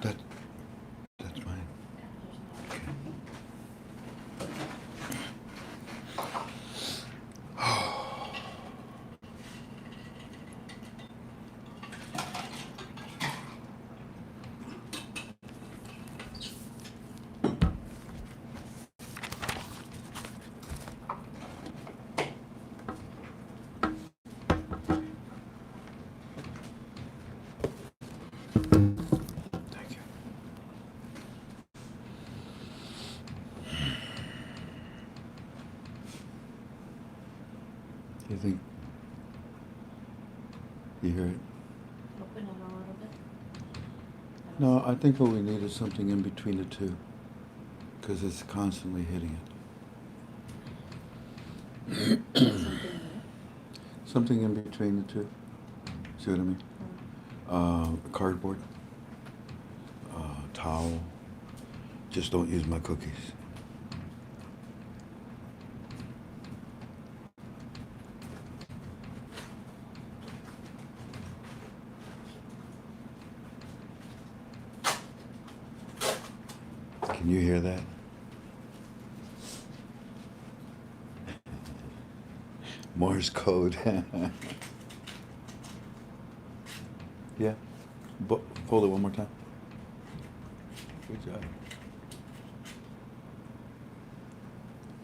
That, that's mine. Thank you. You think you hear it? Open it a little bit. No, I think what we need is something in between the two, because it's constantly hitting it. Something new. Something in between the two. See what I mean? Cardboard, towel. Just don't use my cookies. Can you hear that? Morse code. Yeah. Hold it one more time. Good job.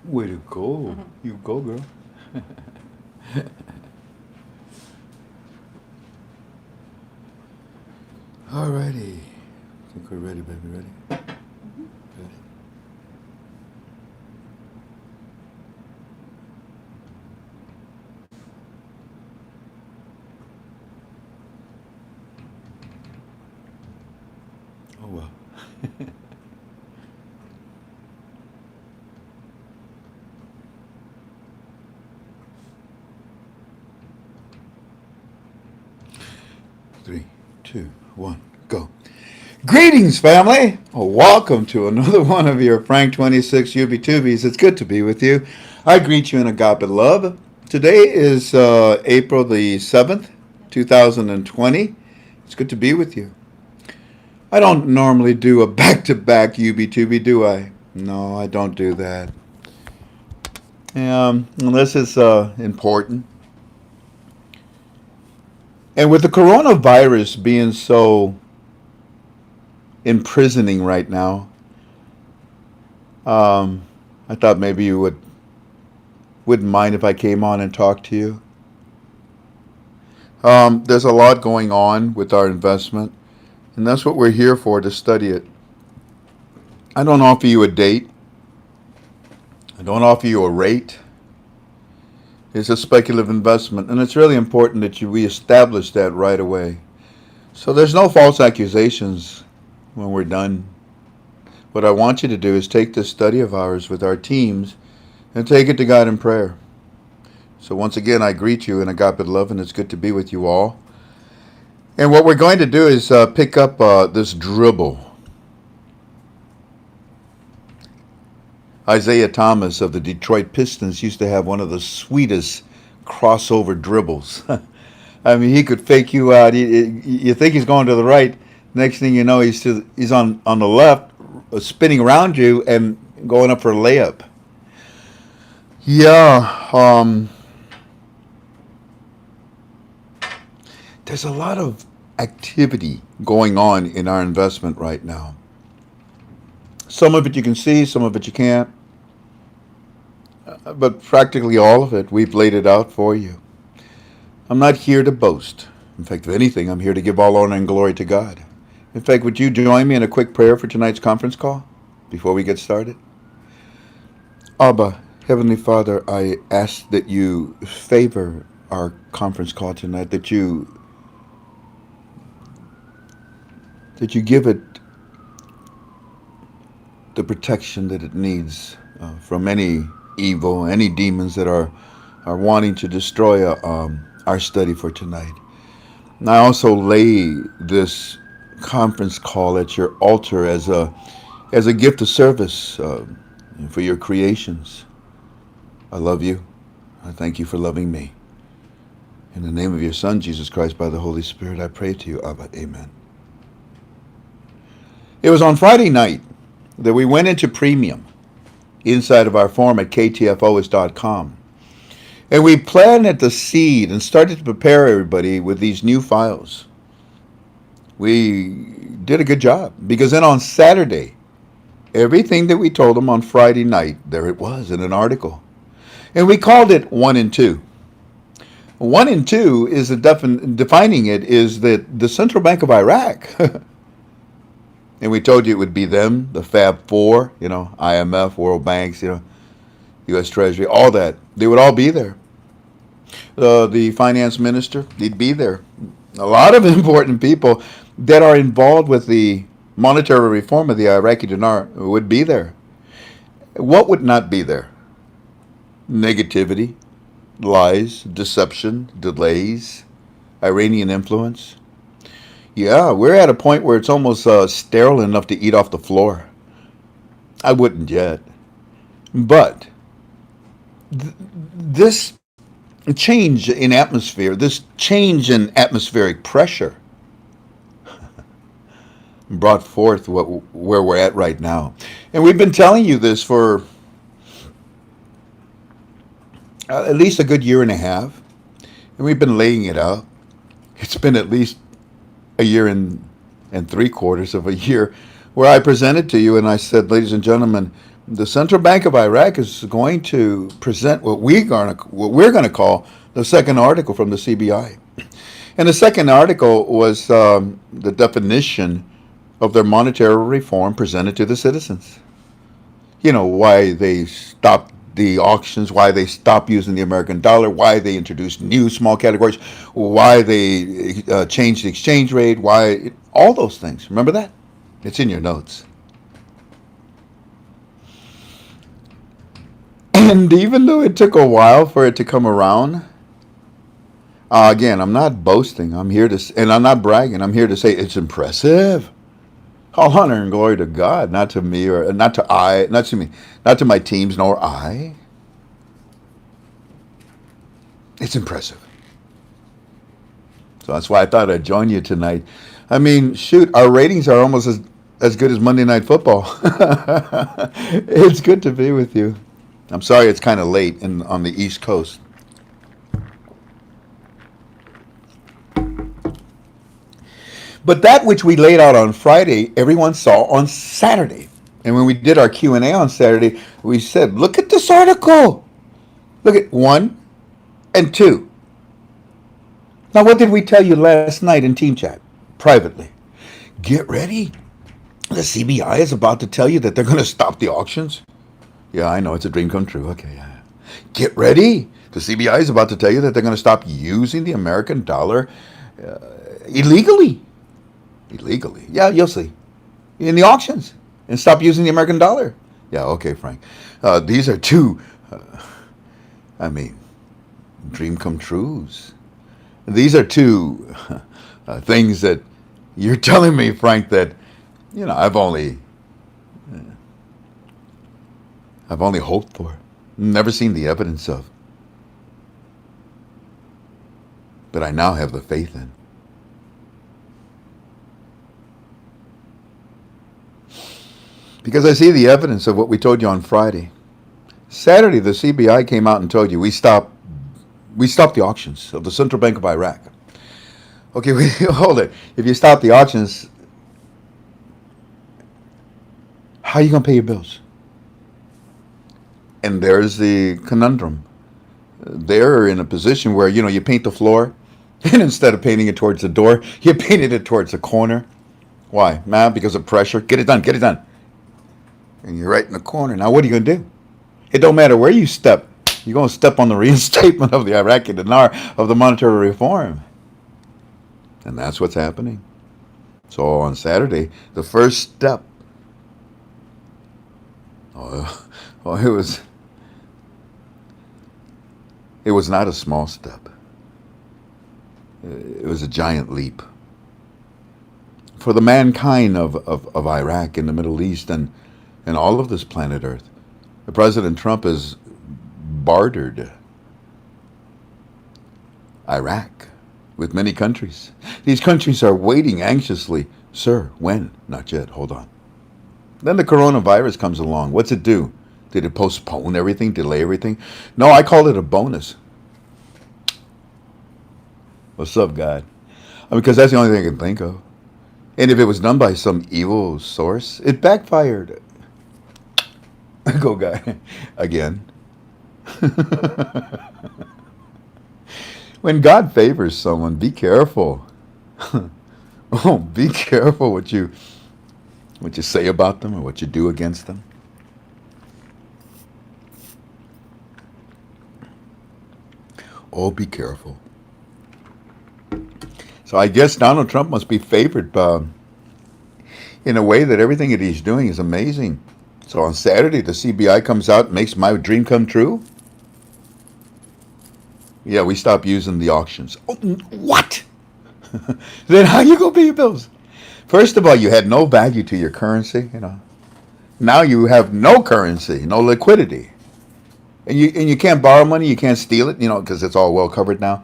Way to go. You go, girl. Alrighty. I think we're ready, baby. Ready? Ready? Oh, well. Three, two, one, go. Greetings, family! Welcome to another one of your Frank 26 UB2Bs. It's good to be with you. I greet you in agape love. Today is April the 7th, 2020. It's good to be with you. I don't normally do a back-to-back UB2B, do I? No, I don't do that. Unless it's important. And with the coronavirus being so imprisoning right now, I thought maybe you wouldn't mind if I came on and talked to you. There's a lot going on with our investment, and that's what we're here for, to study it. I don't offer you a date. I don't offer you a rate. It's a speculative investment, and it's really important that we establish that right away. So there's no false accusations when we're done. What I want you to do is take this study of ours with our teams and take it to God in prayer. So once again, I greet you in agape love, and it's good to be with you all. And what we're going to do is pick up this dribble. Isaiah Thomas of the Detroit Pistons used to have one of the sweetest crossover dribbles. I mean, he could fake you out. You think he's going to the right. Next thing you know, he's on the left, spinning around you and going up for a layup. Yeah. There's a lot of activity going on in our investment right now. Some of it you can see, some of it you can't. But practically all of it, we've laid it out for you. I'm not here to boast. In fact, if anything, I'm here to give all honor and glory to God. In fact, would you join me in a quick prayer for tonight's conference call before we get started? Abba, Heavenly Father, I ask that you favor our conference call tonight, that you give it the protection that it needs from any evil, any demons that are wanting to destroy our study for tonight. And I also lay this conference call at your altar as a gift of service for your creations. I love you. I thank you for loving me. In the name of your Son, Jesus Christ, by the Holy Spirit, I pray to you, Abba. Amen. It was on Friday night that we went into premium inside of our forum at ktfos.com. And we planted the seed and started to prepare everybody with these new files. We did a good job because then on Saturday, everything that we told them on Friday night, there it was in an article. And we called it 1 and 2. 1 and 2 is defining it is that the Central Bank of Iraq, and we told you it would be them, the Fab Four, IMF, World Banks, U.S. Treasury, all that. They would all be there. The finance minister, he'd be there. A lot of important people that are involved with the monetary reform of the Iraqi dinar would be there. What would not be there? Negativity, lies, deception, delays, Iranian influence. Yeah, we're at a point where it's almost sterile enough to eat off the floor. I wouldn't yet. But this change in atmosphere, this change in atmospheric pressure brought forth where we're at right now. And we've been telling you this for at least a good year and a half. And we've been laying it out. It's been at least a year and 3/4 of a year where I presented to you and I said, ladies and gentlemen, the Central Bank of Iraq is going to present what we're going to call the second article from the CBI. And the second article was the definition of their monetary reform presented to the citizens. Why they stopped the auctions, why they stopped using the American dollar, why they introduced new small categories, why they changed the exchange rate, why all those things. Remember that? It's in your notes. And even though it took a while for it to come around, again, I'm not boasting. I'm here to, and I'm not bragging. I'm here to say it's impressive. All honor and glory to God, not to me or not to my teams, nor I. It's impressive. So that's why I thought I'd join you tonight. I mean, shoot, our ratings are almost as good as Monday Night Football. It's good to be with you. I'm sorry it's kind of late on the East Coast. But that which we laid out on Friday, everyone saw on Saturday. And when we did our Q&A on Saturday, we said, look at this article. Look at 1 and 2. Now, what did we tell you last night in Team Chat, privately? Get ready. The CBI is about to tell you that they're going to stop the auctions. Yeah, I know, it's a dream come true. Okay, yeah. Get ready. The CBI is about to tell you that they're going to stop using the American dollar illegally. Illegally. Yeah, you'll see. In the auctions. And stop using the American dollar. Yeah, okay, Frank. These are two, dream come trues. These are two things that you're telling me, Frank, that, I've only hoped for. Never seen the evidence of. But I now have the faith in. Because I see the evidence of what we told you on Friday. Saturday, the CBI came out and told you we stopped the auctions of the Central Bank of Iraq. Okay, hold it. If you stop the auctions, how are you going to pay your bills? And there's the conundrum. They're in a position where, you paint the floor, and instead of painting it towards the door, you painted it towards the corner. Why? Man, because of pressure. Get it done, get it done. And you're right in the corner. Now, what are you going to do? It don't matter where you step. You're going to step on the reinstatement of the Iraqi dinar, of the monetary reform. And that's what's happening. So on Saturday, the first step, it was not a small step. It was a giant leap. For the mankind of Iraq and the Middle East and all of this planet Earth, President Trump has bartered Iraq with many countries. These countries are waiting anxiously Sir, when? Not yet. Hold on. Then the coronavirus comes along. What's it do? Did it postpone everything, delay everything? No, I call it a bonus. What's up, God? I mean, because that's the only thing I can think of. And if it was done by some evil source, it backfired. Go, guy. Again. When God favors someone, be careful. Oh, be careful what you say about them or what you do against them. Oh, be careful. So I guess Donald Trump must be favored in a way that everything that he's doing is amazing. So on Saturday, the CBI comes out and makes my dream come true. Yeah, we stopped using the auctions. Oh, what? Then how you gonna pay your bills? First of all, you had no value to your currency. Now you have no currency, no liquidity, and you can't borrow money. You can't steal it. Because it's all well covered now.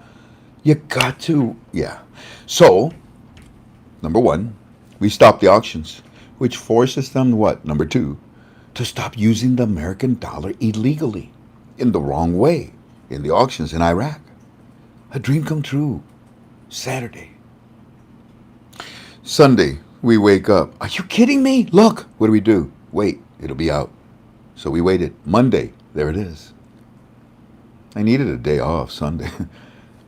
You got to, yeah. So, number one, we stopped the auctions, which forces them what? Number two, to stop using the American dollar illegally, in the wrong way, in the auctions in Iraq. A dream come true. Saturday. Sunday, we wake up. Are you kidding me? Look, what do we do? Wait, it'll be out. So we waited. Monday, there it is. I needed a day off Sunday.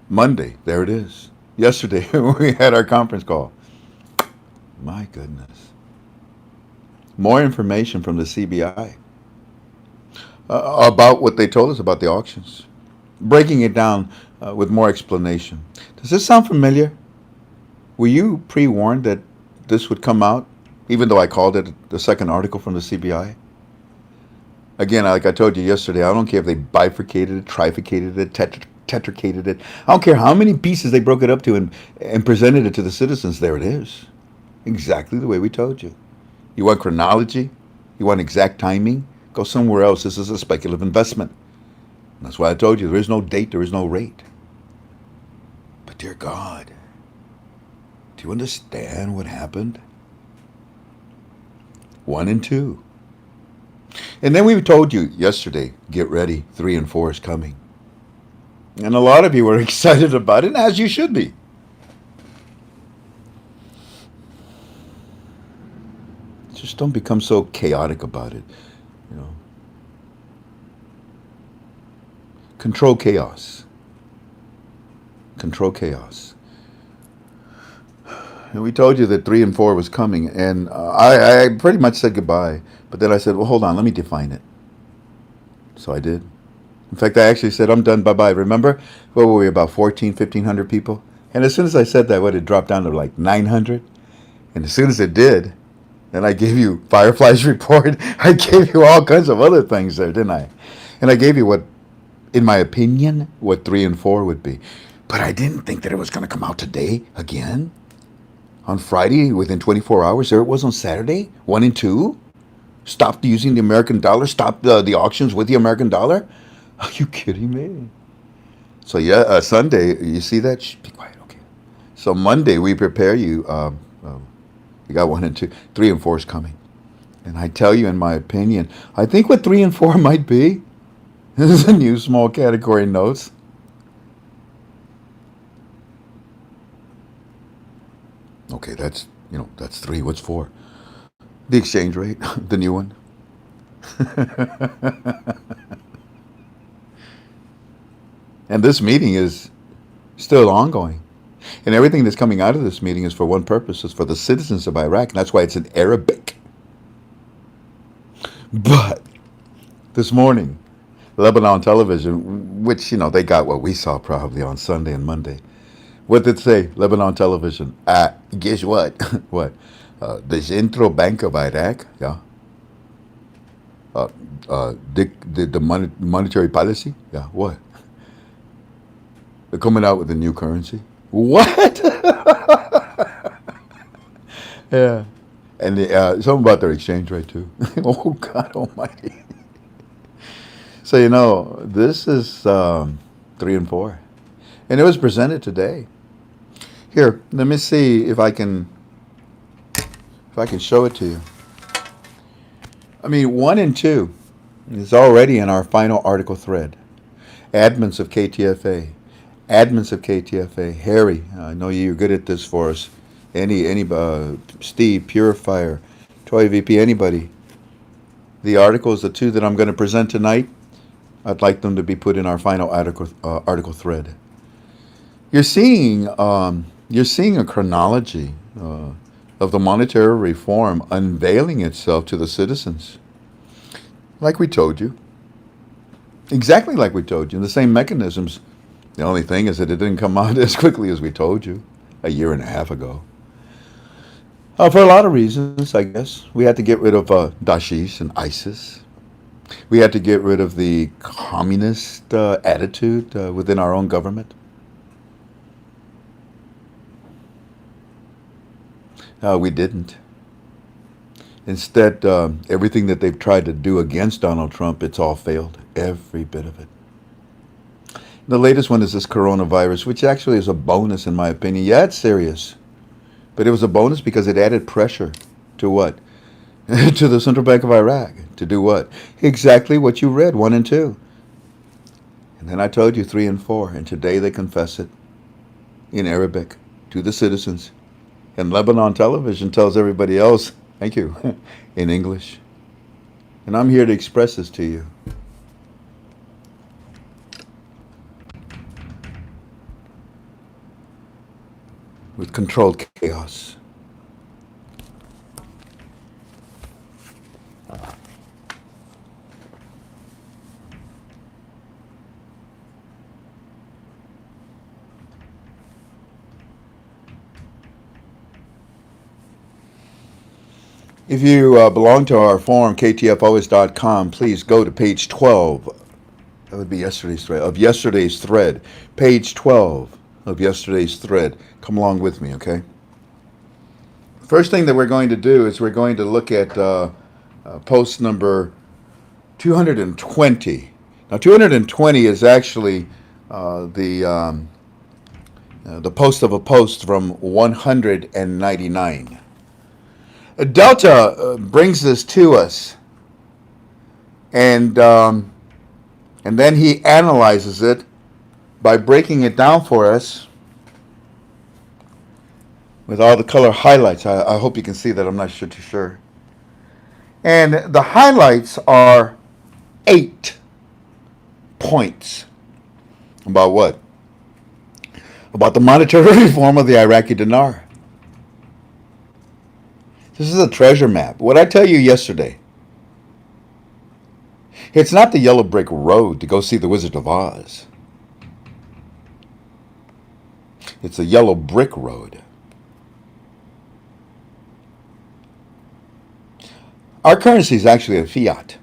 Monday, there it is. Yesterday, we had our conference call. My goodness. More information from the CBI about what they told us about the auctions. Breaking it down with more explanation. Does this sound familiar? Were you pre-warned that this would come out, even though I called it the second article from the CBI? Again, like I told you yesterday, I don't care if they bifurcated it, trifurcated it, tetracated it. I don't care how many pieces they broke it up to and presented it to the citizens. There it is. Exactly the way we told you. You want chronology? You want exact timing? Go somewhere else. This is a speculative investment. And that's why I told you there is no date, there is no rate. But dear God, do you understand what happened? 1 and 2. And then we told you yesterday, get ready, 3 and 4 is coming. And a lot of you were excited about it, as you should be. Just don't become so chaotic about it. Control chaos. Control chaos. And we told you that 3 and 4 was coming, and I pretty much said goodbye. But then I said, well, hold on, let me define it. So I did. In fact, I actually said, I'm done, bye-bye. Remember, what were we, about 1,500 people? And as soon as I said that, it dropped down to like 900? And as soon as it did, then I gave you Firefly's report. I gave you all kinds of other things there, didn't I? And I gave you what, in my opinion, what 3 and 4 would be. But I didn't think that it was going to come out today again. On Friday, within 24 hours. There it was on Saturday, 1 and 2. Stopped using the American dollar. Stopped the auctions with the American dollar. Are you kidding me? So yeah, Sunday, you see that? Shh, be quiet, okay. So Monday, we prepare you. You got 1 and 2. 3 and 4 is coming. And I tell you, in my opinion, I think what 3 and 4 might be. This is a new small category notes. Okay, that's 3. What's 4? The exchange rate, the new one. And this meeting is still ongoing. And everything that's coming out of this meeting is for one purpose. It's for the citizens of Iraq. And that's why it's in Arabic. But this morning, Lebanon television, which, they got what we saw probably on Sunday and Monday. What did it say? Lebanon television. Guess what? What? The Central Bank of Iraq, yeah. The monetary policy, yeah. What? They're coming out with a new currency. What? Yeah. And something about their exchange rate too. Oh God Almighty. So this is 3 and 4, and it was presented today. Here, let me see if I can If I can show it to you. I mean, 1 and 2 is already in our final article thread. Admins of KTFA. Admins of KTFA. Harry, I know you're good at this for us. Steve, Purifier, Toy VP, anybody. The articles, the 2 that I'm going to present tonight, I'd like them to be put in our final article thread. You're seeing a chronology of the monetary reform unveiling itself to the citizens, like we told you. Exactly like we told you. The same mechanisms. The only thing is that it didn't come out as quickly as we told you a year and a half ago. For a lot of reasons, I guess. We had to get rid of Dashish and ISIS. We had to get rid of the communist attitude within our own government. We didn't. Instead, everything that they've tried to do against Donald Trump, it's all failed. Every bit of it. The latest one is this coronavirus, which actually is a bonus in my opinion. Yeah, it's serious. But it was a bonus because it added pressure to what? To the Central Bank of Iraq. To do what? Exactly what you read, 1 and 2. And then I told you 3 and 4. And today they confess it in Arabic to the citizens. And Lebanon television tells everybody else, thank you, in English. And I'm here to express this to you. With controlled chaos. If you belong to our forum, ktfalways.com, please go to page 12. That would be yesterday's thread. Page 12 of yesterday's thread. Come along with me, okay? First thing that we're going to do is we're going to look at post number 220. Now, 220 is actually the post of a post from 199. Delta brings this to us, and then he analyzes it by breaking it down for us with all the color highlights. I hope you can see that. I'm not too sure. And the highlights are 8 points. About what? About the monetary reform of the Iraqi dinar. This is a treasure map. What I tell you yesterday, it's not the yellow brick road to go see the Wizard of Oz. It's a yellow brick road. Our currency is actually a fiat.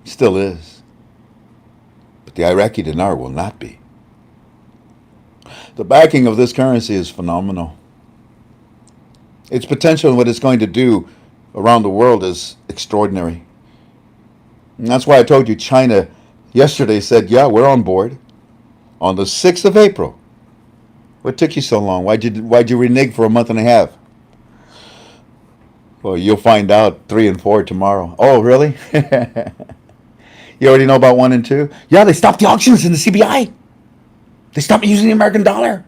Still is. But the Iraqi dinar will not be. The backing of this currency is phenomenal. Its potential and what it's going to do around the world is extraordinary. And that's why I told you China yesterday said, yeah, we're on board. On the 6th of April. What took you so long? Why'd you renege for a month and a half? Well, you'll find out 3 and 4 tomorrow. Oh, really? You already know about 1 and 2? Yeah, they stopped the auctions in the CBI. They stopped using the American dollar.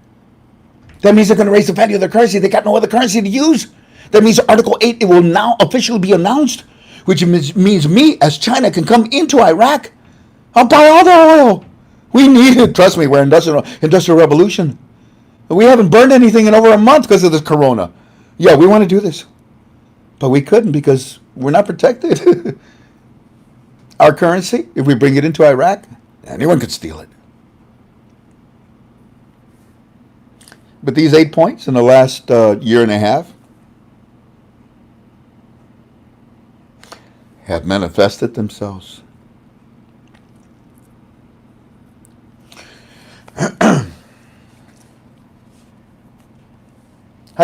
That means they're going to raise the value of their currency. They got no other currency to use. That means Article 8, it will now officially be announced, which means me, as China, can come into Iraq. I'll buy all their oil. We need it. Trust me, we're industrial revolution. We haven't burned anything in over a month because of this corona. Yeah, we want to do this. But we couldn't because we're not protected. Our currency, if we bring it into Iraq, anyone could steal it. But these 8 points in the last year and a half have manifested themselves. How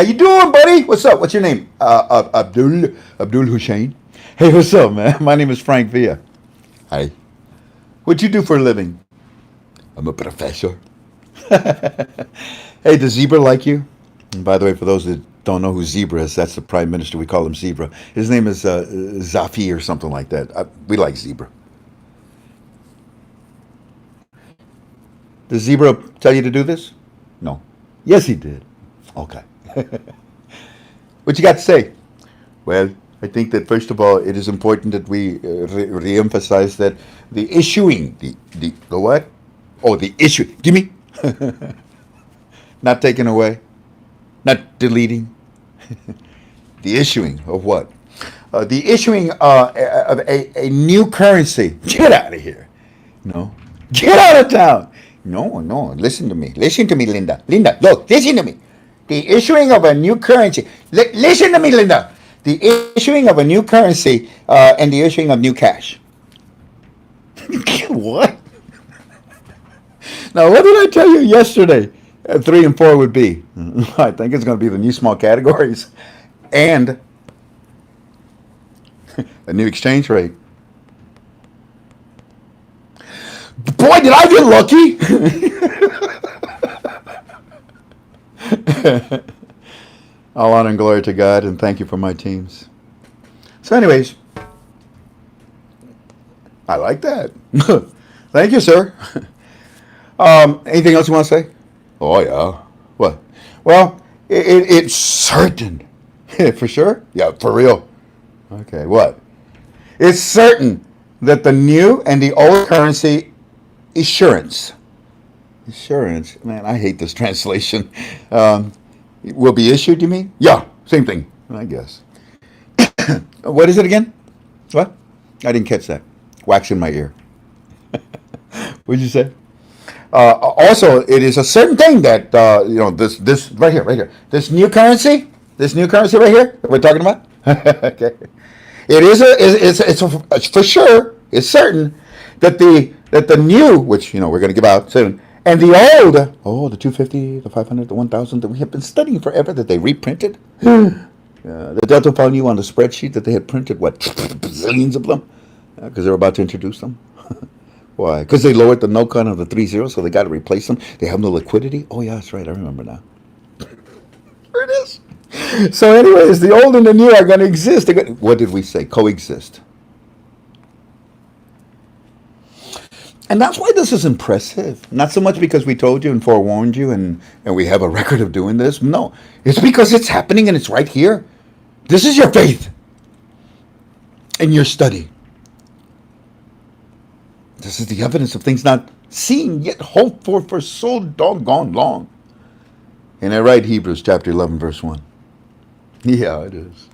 you doing, buddy? What's up? What's your name? Abdul Hussein. Hey, what's up, man? My name is Frank Villa. Hi. What you do for a living? I'm a professor. Hey, does Zebra like you? And by the way, for those that don't know who Zebra is, that's the prime minister. We call him Zebra. His name is Zafi or something like that. We like Zebra. Does Zebra tell you to do this? No. Yes, he did. Okay. What you got to say? Well, I think that first of all, it is important that we re-emphasize that the issuing, the what? Oh, the issue. Give me. Not taken away, not deleting. The issuing of what? The issuing of a new currency. Get out of here. No. Get out of town. No, no. Listen to me. Listen to me, Linda. Linda, look, listen to me. The issuing of a new currency. Listen to me, Linda. The issuing of a new currency and the issuing of new cash. What? Now, what did I tell you yesterday? 3 and 4 would be. I think it's going to be the new small categories and a new exchange rate. Boy, did I get lucky! All honor and glory to God, and thank you for my teams. So, anyways, I like that. Thank you, sir. Anything else you want to say? Oh, yeah. What? Well, it's certain. For sure? Yeah, for real. Okay, what? It's certain that the new and the old currency assurance. Assurance? Man, I hate this translation. Will be issued, you mean? Yeah, same thing, I guess. What is it again? What? I didn't catch that. Wax in my ear. What'd you say? Also, it is a certain thing that this right here, this new currency right here that we're talking about. Okay, it's for sure. It's certain that the new, which we're going to give out soon, and the old, the 250, the 500, the 1000 that we have been studying forever that they reprinted. The Delta found you on the spreadsheet that they had printed zillions of them because they're about to introduce them. Why? Because they lowered the no count of the 3 zeros, so they got to replace them. They have no liquidity. Oh yeah, that's right. I remember now. There it is. So, anyways, the old and the new are going to exist. What did we say? Coexist. And that's why this is impressive. Not so much because we told you and forewarned you and we have a record of doing this. No, it's because it's happening and it's right here. This is your faith and your study. This is the evidence of things not seen yet hoped for so doggone long. And I write Hebrews chapter 11 verse 1. Yeah, it is.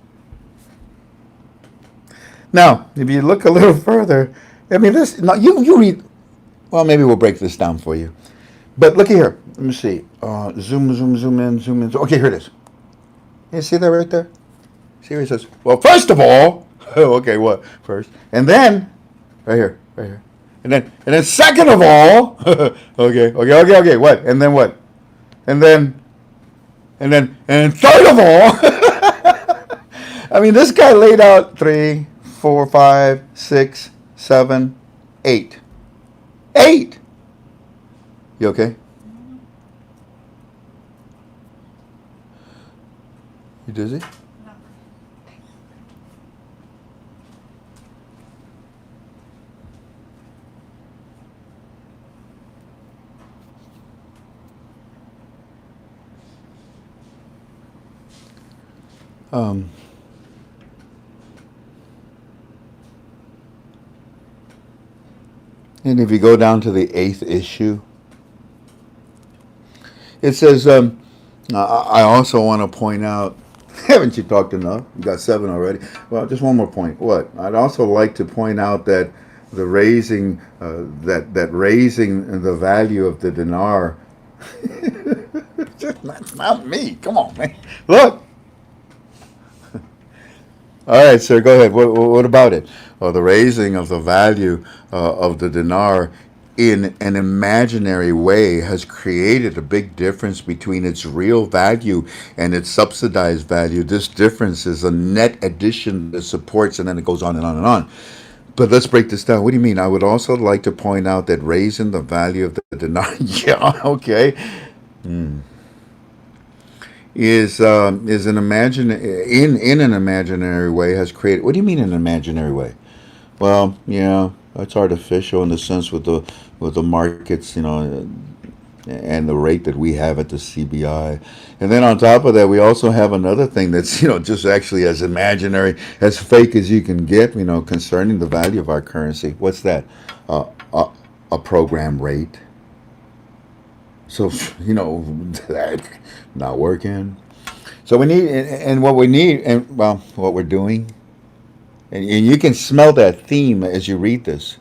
Now, if you look a little further, I mean, this. Now you read. Well, maybe we'll break this down for you. But look here. Let me see. Zoom in. Okay, here it is. You see that right there? See where it says, well, first of all, okay, what? First. And then, right here. And then second of all, okay, what? And then what? And then third of all, I mean, this guy laid out 3, 4, 5, 6, 7, 8. 8. You okay? You dizzy? And if you go down to the 8th issue, it says, I also want to point out, haven't you talked enough? You got 7 already. Well, just one more point. What? I'd also like to point out that the raising, that raising the value of the dinar, that's not me. Come on, man. Look. All right, sir, go ahead. What about it? Well, the raising of the value of the dinar in an imaginary way has created a big difference between its real value and its subsidized value. This difference is a net addition that supports, and then it goes on and on and on. But let's break this down. What do you mean? I would also like to point out that raising the value of the dinar, yeah, okay. is an in an imaginary way has created. What do you mean in an imaginary way? Well, yeah, it's artificial in the sense with the markets, and the rate that we have at the CBI. And then on top of that, we also have another thing that's, just actually as imaginary, as fake as you can get, concerning the value of our currency. What's that? Uh, a, a program rate. So, that not working. So we need, and what we need, and well, what we're doing, and you can smell that theme as you read this.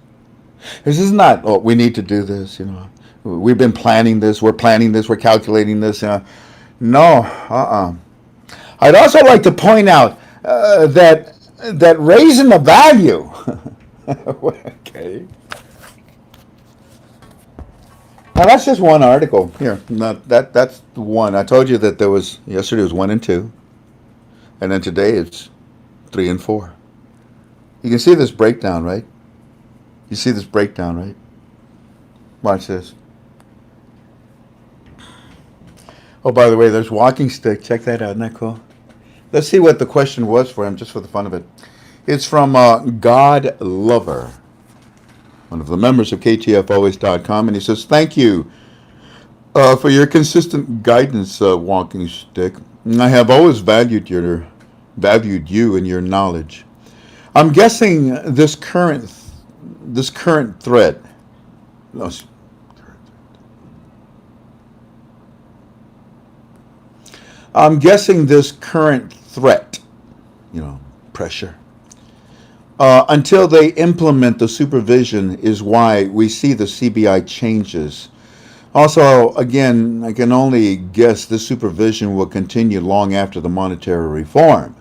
This is not, oh, we need to do this, We've been planning this, we're planning this, we're calculating this. No, I'd also like to point out that raising the value. Okay. Now that's just one article here. Not that's one. I told you that there was yesterday was 1 and 2, and then today it's 3 and 4. You can see this breakdown, right? You see this breakdown, right? Watch this. Oh, by the way, there's walking stick. Check that out. Isn't that cool? Let's see what the question was for him, just for the fun of it. It's from God Lover, one of the members of KTFalways.com, and he says, "Thank you for your consistent guidance, walking stick. I have always valued you and your knowledge. I'm guessing this current threat. No, I'm guessing this current threat, pressure, until they implement the supervision is why we see the CBI changes. Also, again, I can only guess this supervision will continue long after the monetary reform."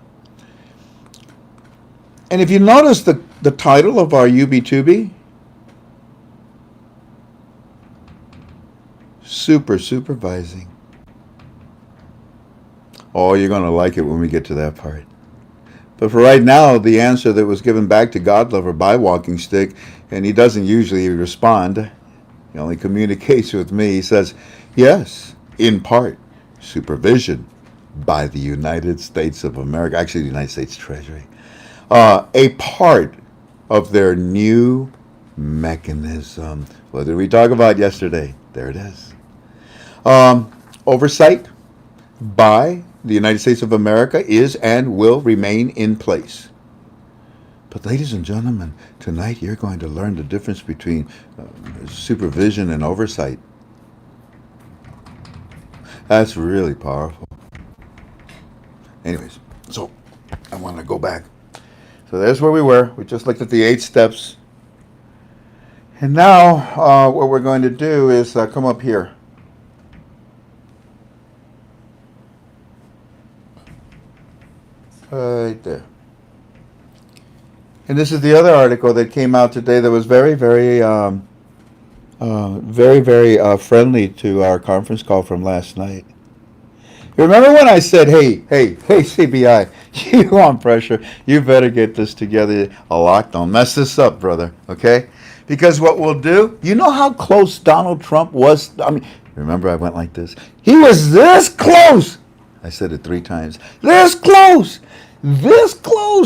And if you notice the title of our UB2B, Super Supervising. Oh, you're going to like it when we get to that part. But for right now, the answer that was given back to God Lover by Walking Stick, and he doesn't usually respond, he only communicates with me. He says, yes, in part, supervision by the United States of America, actually the United States Treasury, a part of their new mechanism. What did we talk about yesterday? There it is. Oversight by the United States of America is and will remain in place. But ladies and gentlemen, tonight you're going to learn the difference between supervision and oversight. That's really powerful. Anyways, so I want to go back. So there's where we were. We just looked at the 8 steps. And now what we're going to do is come up here. Right there. And this is the other article that came out today that was very, very, very friendly to our conference call from last night. You remember when I said, hey, CBI, you want pressure, you better get this together a lot. Don't mess this up, brother, okay? Because what we'll do, you know how close Donald Trump was? I mean, remember I went like this? He was this close. I said it 3 times. This close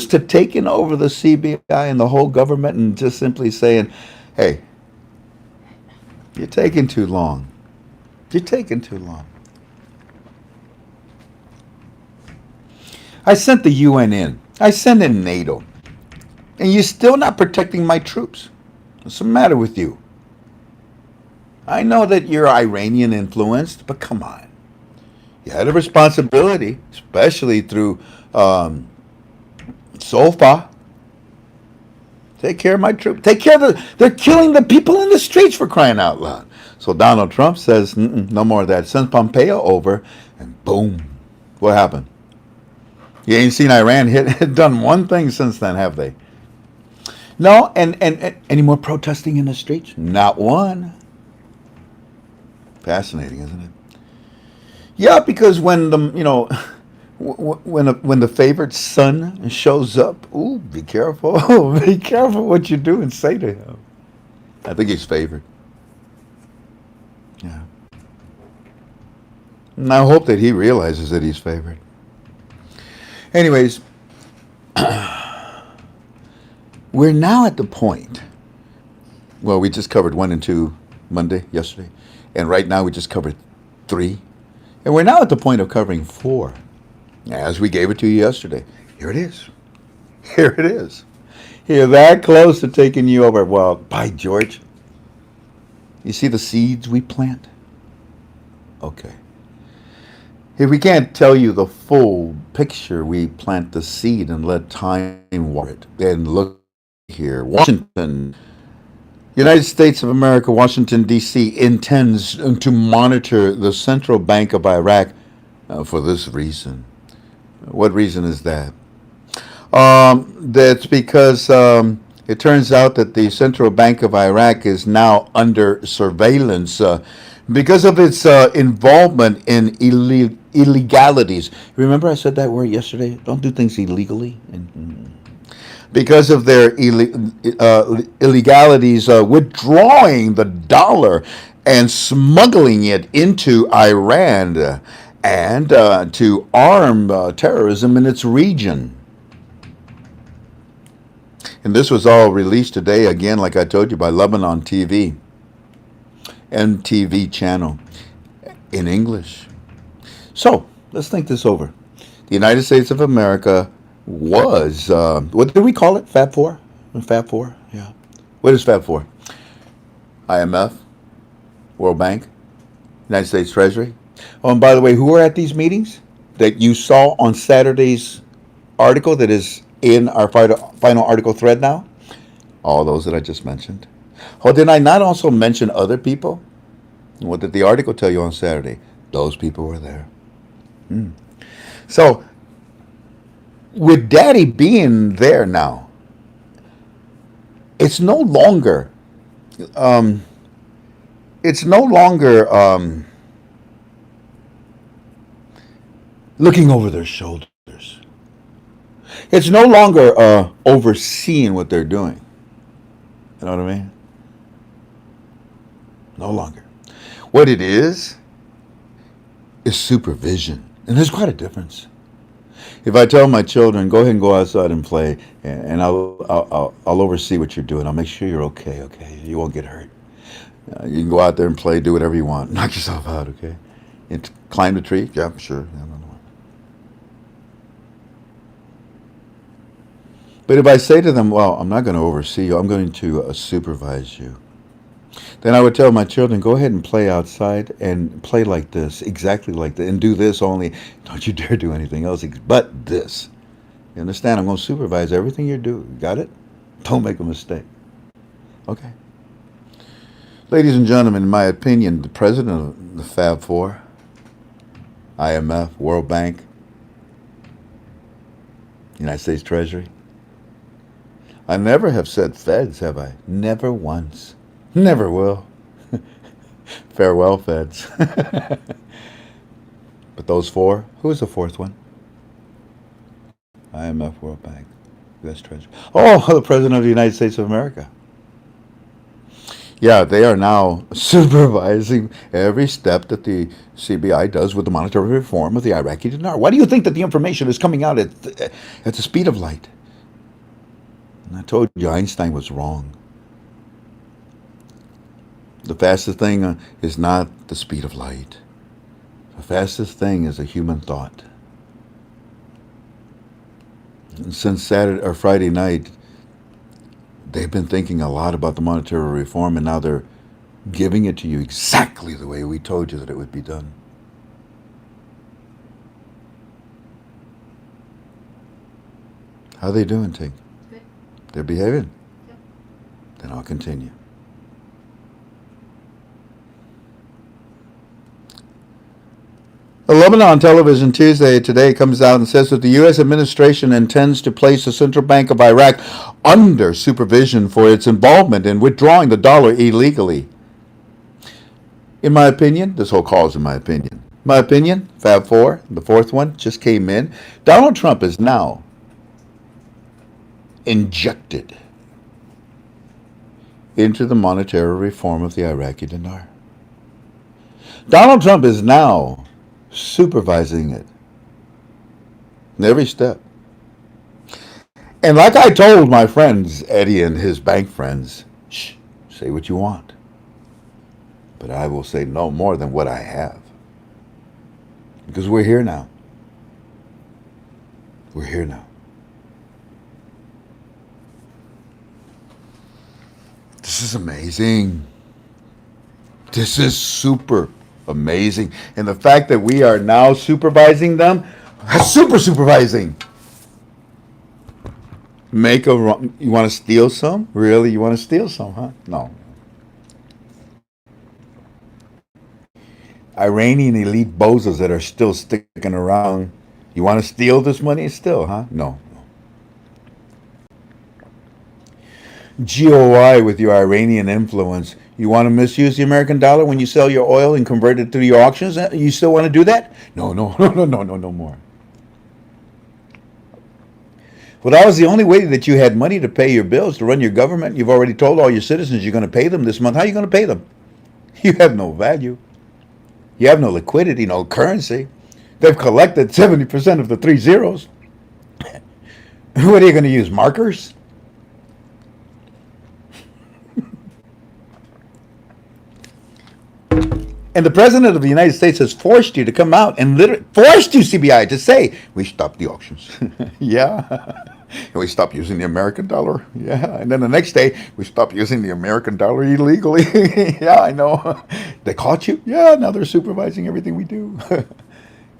to taking over the CBI and the whole government and just simply saying, hey, you're taking too long. You're taking too long. I sent the UN in. I sent in NATO. And you're still not protecting my troops. What's the matter with you? I know that you're Iranian influenced, but come on. You had a responsibility, especially through SOFA. Take care of my troops. Take care of they're killing the people in the streets, for crying out loud. So Donald Trump says, no more of that. Sends Pompeo over, and boom. What happened? You ain't seen Iran done one thing since then, have they? No, and any more protesting in the streets? Not one. Fascinating, isn't it? Yeah, because when when the favorite son shows up, ooh, be careful. Be careful what you do and say to him. I think he's favored. Yeah. And I hope that he realizes that he's favored. Anyways, we're now at the point. Well, we just covered 1 and 2 Monday, yesterday. And right now we just covered 3. And we're now at the point of covering 4. As we gave it to you yesterday. Here it is. Here it is. You're that close to taking you over. Well, by George. You see the seeds we plant? Okay. If we can't tell you the full picture, we plant the seed and let time water it. And look here. Washington, United States of America, Washington, D.C. intends to monitor the Central Bank of Iraq for this reason. What reason is that? That's because it turns out that the Central Bank of Iraq is now under surveillance because of its involvement in illegalities. Remember I said that word yesterday? Don't do things illegally. Because of their illegalities, withdrawing the dollar and smuggling it into Iran and to arm terrorism in its region. And this was all released today, again, like I told you, by Lebanon TV, MTV channel, in English. So, let's think this over. The United States of America was, what did we call it? Fab 4? Fab 4? Yeah. What is Fab 4? IMF, World Bank, United States Treasury. Oh, and by the way, who were at these meetings that you saw on Saturday's article that is in our final article thread now? All those that I just mentioned. Oh, did I not also mention other people? What did the article tell you on Saturday? Those people were there. So, with Daddy being there now, it's no longer, looking over their shoulders. It's no longer overseeing what they're doing. You know what I mean? No longer. What it is supervision. And there's quite a difference. If I tell my children, go ahead and go outside and play, and I'll oversee what you're doing. I'll make sure you're okay, okay? You won't get hurt. You can go out there and play, do whatever you want. Knock yourself out, okay? And climb the tree? Yeah, sure. Yeah, no. But if I say to them, well, I'm not going to oversee you, I'm going to supervise you, then I would tell my children, go ahead and play outside and play like this, exactly like that, and do this only. Don't you dare do anything else but this. You understand? I'm going to supervise everything you do. Got it? Don't make a mistake. Okay. Ladies and gentlemen, in my opinion, the president of the Fab Four, IMF, World Bank, United States Treasury, I never have said feds, have I? Never once. Never will. Farewell, feds. But those 4, who is the 4th one? IMF, World Bank, U.S. Treasury. Oh, the President of the United States of America. Yeah, they are now supervising every step that the CBI does with the monetary reform of the Iraqi dinar. Why do you think that the information is coming out at the speed of light? And I told you Einstein was wrong. The fastest thing is not the speed of light. The fastest thing is a human thought. And since Saturday or Friday night, they've been thinking a lot about the monetary reform, and now they're giving it to you exactly the way we told you that it would be done. How are they doing, Tink? Good. They're behaving? Yep. Then I'll continue. The Lebanon television Tuesday today comes out and says that the U.S. administration intends to place the Central Bank of Iraq under supervision for its involvement in withdrawing the dollar illegally. In my opinion, this whole call is in my opinion. My opinion, Fab 4, the 4th one, just came in. Donald Trump is now injected into the monetary reform of the Iraqi dinar. Donald Trump is now supervising it in every step. And like I told my friends, Eddie and his bank friends, shh, say what you want. But I will say no more than what I have. Because we're here now. We're here now. This is amazing. This is super amazing. And the fact that we are now supervising them, super supervising. Make a wrong. You want to steal some? Really? You want to steal some, huh? No. Iranian elite bozos that are still sticking around. You want to steal this money still, huh? No. GOI with your Iranian influence. You want to misuse the American dollar when you sell your oil and convert it through your auctions? You still want to do that? No, no, no more. Well, that was the only way that you had money to pay your bills, to run your government. You've already told all your citizens you're going to pay them this month. How are you going to pay them? You have no value. You have no liquidity, no currency. They've collected 70% of the 3 zeros. What are you going to use, markers? And the President of the United States has forced you to come out and literally forced you, CBI, to say, we stopped the auctions. Yeah. And we stopped using the American dollar. Yeah. And then the next day, we stopped using the American dollar illegally. Yeah, I know. They caught you? Yeah, now they're supervising everything we do.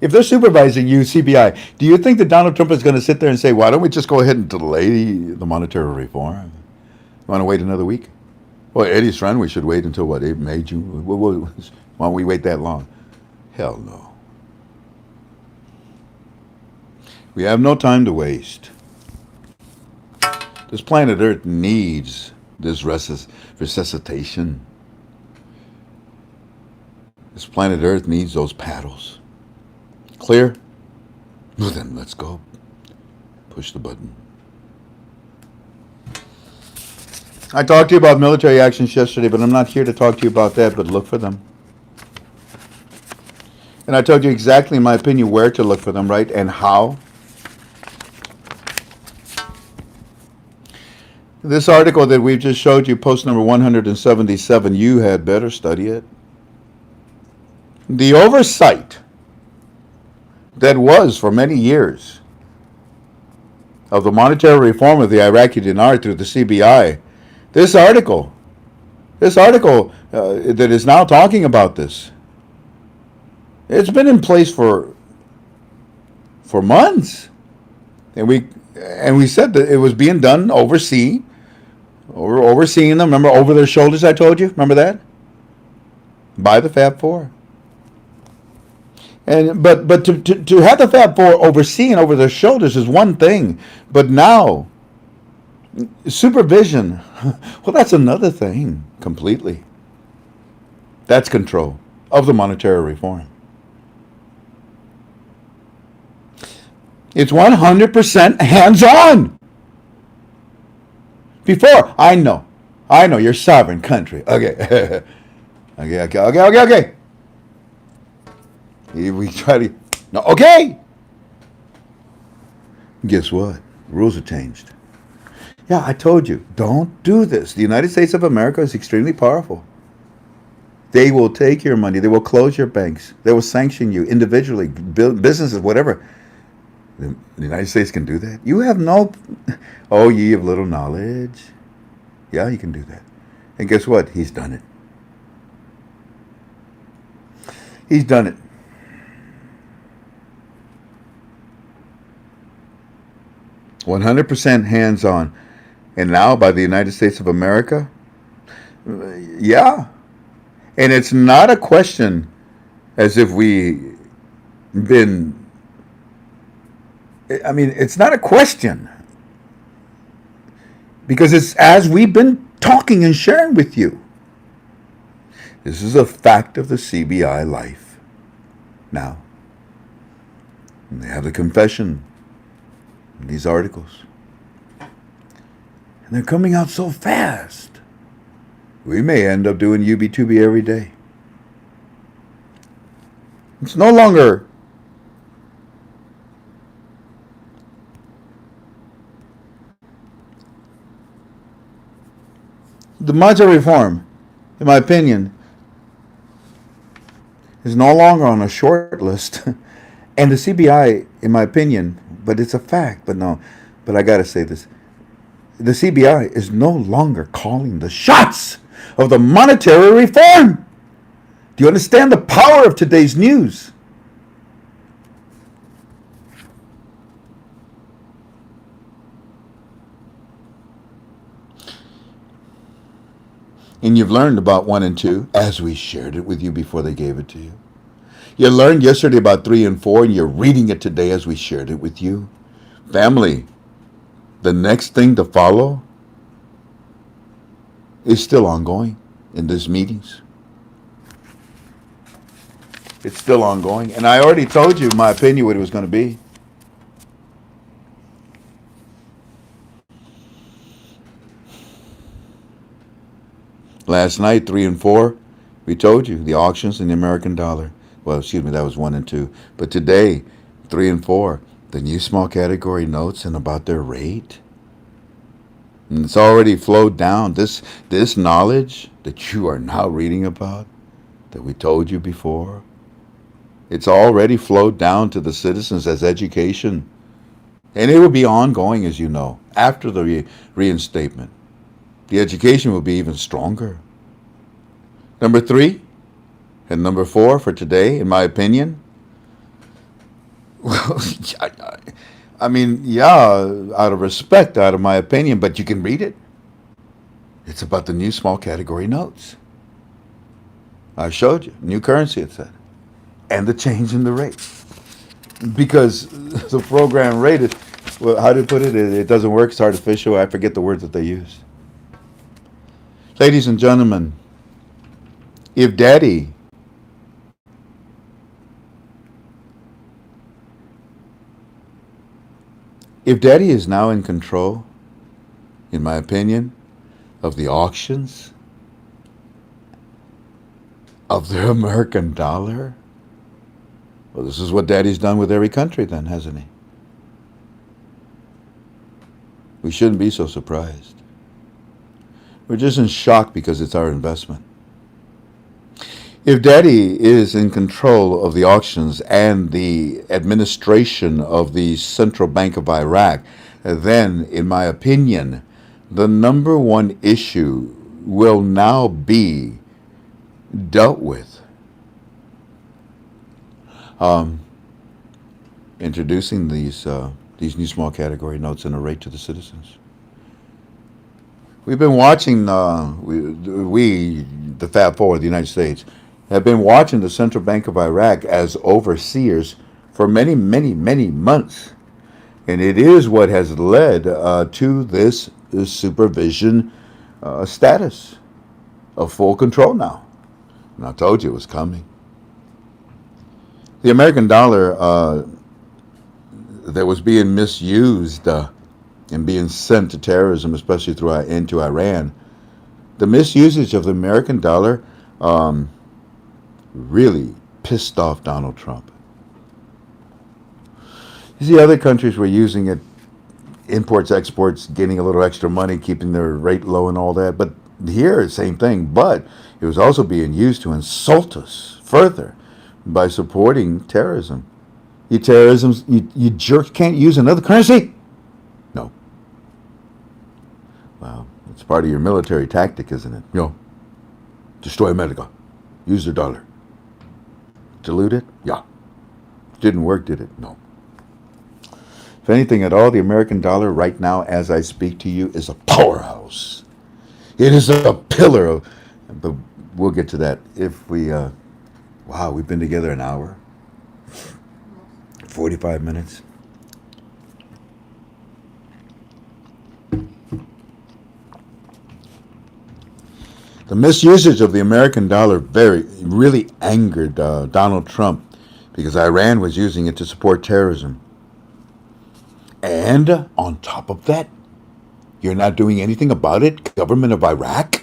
If they're supervising you, CBI, do you think that Donald Trump is going to sit there and say, why don't we just go ahead and delay the monetary reform? You want to wait another week? Well, Eddie's friend, we should wait until what, May, June? Why don't we wait that long? Hell no. We have no time to waste. This planet Earth needs this resuscitation. This planet Earth needs those paddles. Clear? Well, then let's go. Push the button. I talked to you about military actions yesterday, but I'm not here to talk to you about that, but look for them. And I told you exactly, in my opinion, where to look for them, right? And how. This article that we've just showed you, post number 177, you had better study it. The oversight that was for many years of the monetary reform of the Iraqi dinar through the CBI, this article that is now talking about this, it's been in place for months, and we said that it was being done overseeing them. Remember, over their shoulders? I told you. Remember that? By the Fab Four. And but to have the Fab Four overseeing over their shoulders is one thing, but now supervision, well, that's another thing completely. That's control of the monetary reform. It's 100% hands-on. Before, I know, you're sovereign country. Okay. Okay. We try to, no, okay. Guess what? Rules have changed. Yeah, I told you, don't do this. The United States of America is extremely powerful. They will take your money. They will close your banks. They will sanction you individually, businesses, whatever. The United States can do that. You have no, oh, ye of little knowledge. Yeah, you can do that. And guess what? He's done it. He's done it. "100% hands-on." And now by the United States of America? Yeah. And it's not a question as if we been, I mean, it's not a question. Because it's as we've been talking and sharing with you. This is a fact of the CBI life. Now, and they have the confession in these articles. And they're coming out so fast. We may end up doing UB2B every day. It's no longer the monetary reform, in my opinion, is no longer on a short list. And the CBI, in my opinion, but it's a fact, but no, but I gotta say this. The CBI is no longer calling the shots of the monetary reform. Do you understand the power of today's news? And you've learned about 1 and 2 as we shared it with you before they gave it to you. You learned yesterday about 3 and 4, and you're reading it today as we shared it with you. Family, the next thing to follow is still ongoing in these meetings. It's still ongoing. And I already told you my opinion what it was going to be. Last night, 3 and 4, we told you the auctions and the American dollar. Well, excuse me, that was 1 and 2. But today, 3 and 4, the new small category notes and about their rate. And it's already flowed down. This knowledge that you are now reading about, that we told you before, it's already flowed down to the citizens as education. And it will be ongoing, as you know, after the reinstatement. The education will be even stronger. Number 3 and number 4 for today, in my opinion. Well, I mean, yeah, out of respect, out of my opinion, but you can read it. It's about the new small category notes. I showed you. New currency, it said. And the change in the rate. Because the program rate is, well, how do you put it? It doesn't work. It's artificial. I forget the words that they use. Ladies and gentlemen, if Daddy is now in control, in my opinion, of the auctions, of the American dollar, well, this is what Daddy's done with every country then, hasn't he? We shouldn't be so surprised. We're just in shock because it's our investment. If Daddy is in control of the auctions and the administration of the Central Bank of Iraq, then, in my opinion, the number one issue will now be dealt with. Introducing these new small category notes and a rate to the citizens. We've been watching, the Fab Four of the United States, have been watching the Central Bank of Iraq as overseers for many, many, many months. And it is what has led to this supervision status of full control now. And I told you it was coming. The American dollar that was being misused and being sent to terrorism, especially into Iran, the misusage of the American dollar really pissed off Donald Trump. You see, other countries were using it, imports, exports, getting a little extra money, keeping their rate low and all that. But here, same thing. But it was also being used to insult us further by supporting terrorism. You jerks can't use another currency? No. Well, it's part of your military tactic, isn't it? Destroy America. Use the dollar. Dilute it? Yeah. Didn't work, did it? No. If anything at all, the American dollar right now, as I speak to you, is a powerhouse. It is a pillar of, but we'll get to that if we, wow, we've been together an hour, 45 minutes. The misusage of the American dollar really angered Donald Trump because Iran was using it to support terrorism. And on top of that, you're not doing anything about it, government of Iraq?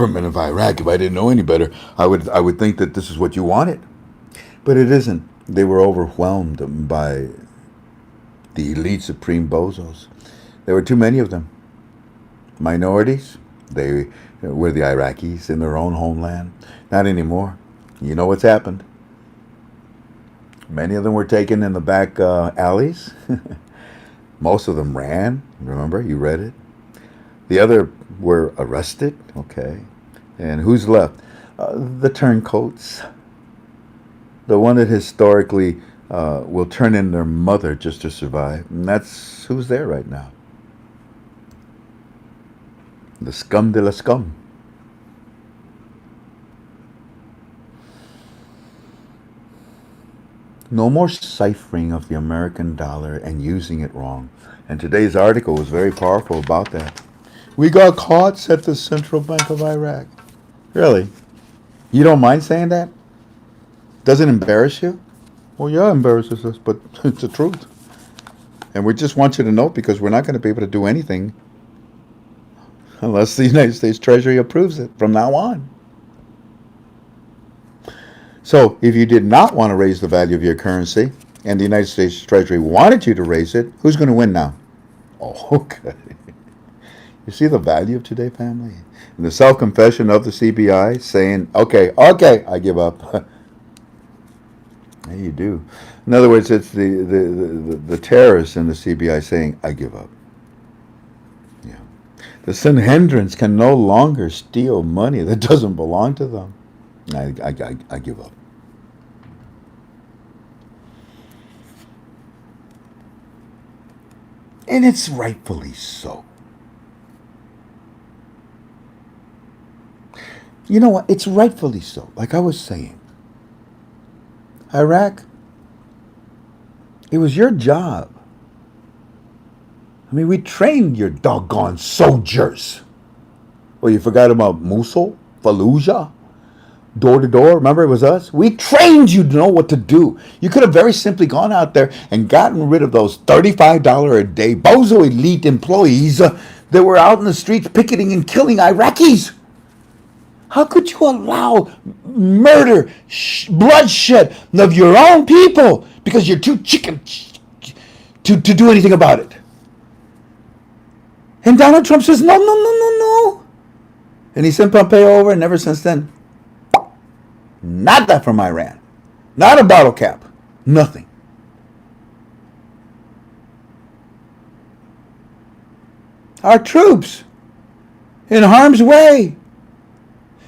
government of Iraq. If I didn't know any better, I would think that this is what you wanted. But it isn't. They were overwhelmed by the elite supreme bozos. There were too many of them. Minorities, they were the Iraqis in their own homeland. Not anymore. You know what's happened. Many of them were taken in the back alleys. Most of them ran. Remember, you read it. The other were arrested. Okay. And who's left? The turncoats. The one that historically will turn in their mother just to survive. And that's who's there right now. The scum de la scum. No more ciphering of the American dollar and using it wrong. And today's article was very powerful about that. We got caught, said the Central Bank of Iraq. Really? You don't mind saying that? Doesn't it embarrass you? Well, yeah, it embarrasses us, but it's the truth. And we just want you to know because we're not going to be able to do anything unless the United States Treasury approves it from now on. So if you did not want to raise the value of your currency and the United States Treasury wanted you to raise it, who's going to win now? Oh, okay. You see the value of today, family? And the self-confession of the CBI saying, okay, I give up. Yeah, you do. In other words, it's the terrorists in the CBI saying, I give up. Yeah. The Sanhedrins can no longer steal money that doesn't belong to them. I give up. And it's rightfully so. You know what? It's rightfully so. Like I was saying, Iraq, it was your job. I mean, we trained your doggone soldiers. Well, you forgot about Mosul, Fallujah, door to door. Remember, it was us. We trained you to know what to do. You could have very simply gone out there and gotten rid of those $35 a day bozo elite employees that were out in the streets picketing and killing Iraqis. How could you allow murder, bloodshed of your own people because you're too chicken to do anything about it? And Donald Trump says, no. And he sent Pompeo over, and ever since then, nada from Iran. Not a bottle cap. Nothing. Our troops in harm's way.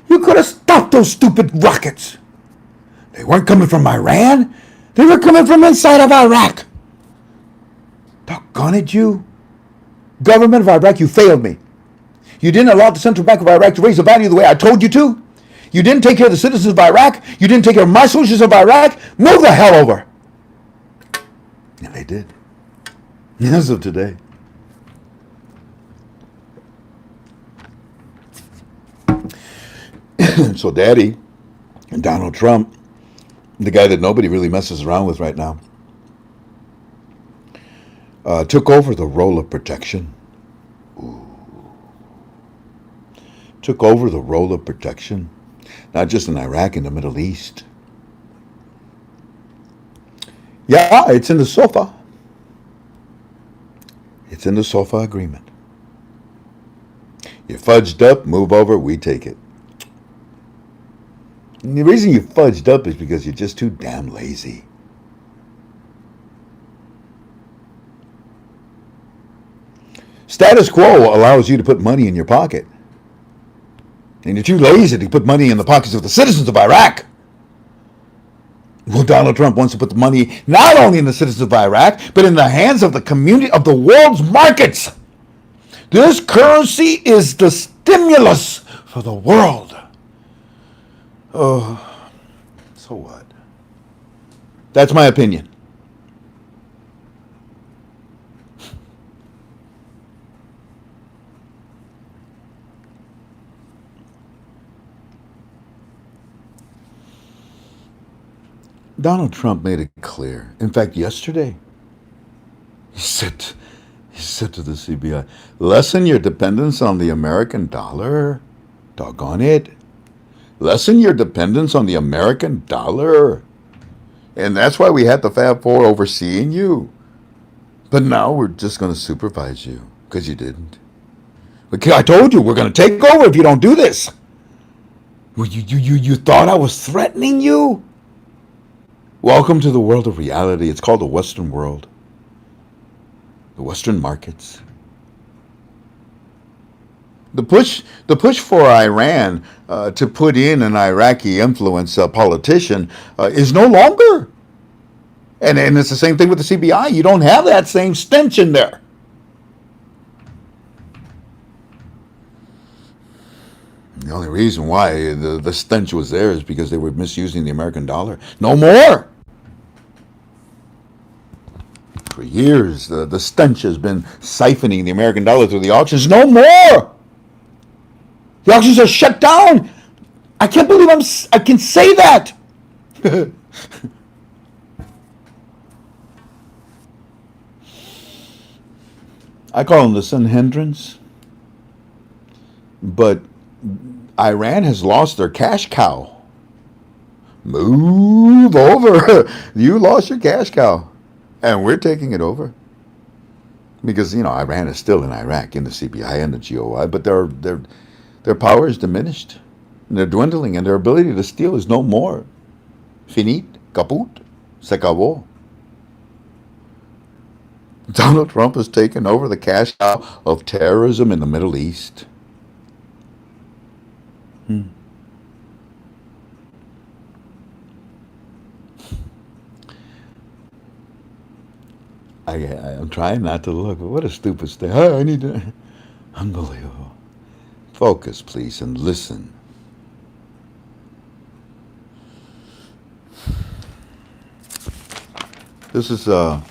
You could have stopped those stupid rockets. They weren't coming from Iran. They were coming from inside of Iraq. Doggone it, you. Government of Iraq, you failed me. You didn't allow the Central Bank of Iraq to raise the value the way I told you to. You didn't take care of the citizens of Iraq. You didn't take care of my soldiers of Iraq. Move the hell over. And they did. As of today. So Daddy, Donald Trump, the guy that nobody really messes around with right now, took over the role of protection. Ooh. Took over the role of protection, not just in Iraq, in the Middle East. Yeah, it's in the SOFA. It's in the SOFA agreement. You fudged up, move over, we take it. And the reason you fudged up is because you're just too damn lazy. Status quo allows you to put money in your pocket. And you're too lazy to put money in the pockets of the citizens of Iraq. Well, Donald Trump wants to put the money not only in the citizens of Iraq, but in the hands of the community of the world's markets. This currency is the stimulus for the world. Oh, so what? That's my opinion. Donald Trump made it clear. In fact, yesterday, he said to the CBI, lessen your dependence on the American dollar. Doggone it. Lessen your dependence on the American dollar. And that's why we had the Fab Four overseeing you. But now we're just going to supervise you because you didn't. Okay, I told you we're going to take over if you don't do this. Well, you thought I was threatening you? Welcome to the world of reality. It's called the Western world. The Western markets. The push for Iran to put in an Iraqi influence politician is no longer. And it's the same thing with the CBI. You don't have that same stench in there. The only reason why the stench was there is because they were misusing the American dollar. No more. For years, the stench has been siphoning the American dollar through the auctions. No more. The auctions are shut down. I can't believe I can say that. I call them the Sanhedrins. But Iran has lost their cash cow. Move over. You lost your cash cow. And we're taking it over. Because, Iran is still in Iraq, in the CBI and the GOI, but their power is diminished. And they're dwindling, and their ability to steal is no more. Finit, kaput, se acabó. Donald Trump has taken over the cash cow of terrorism in the Middle East. I'm trying not to look, but what a stupid thing. I need to. Unbelievable. Focus, please, and listen. This is about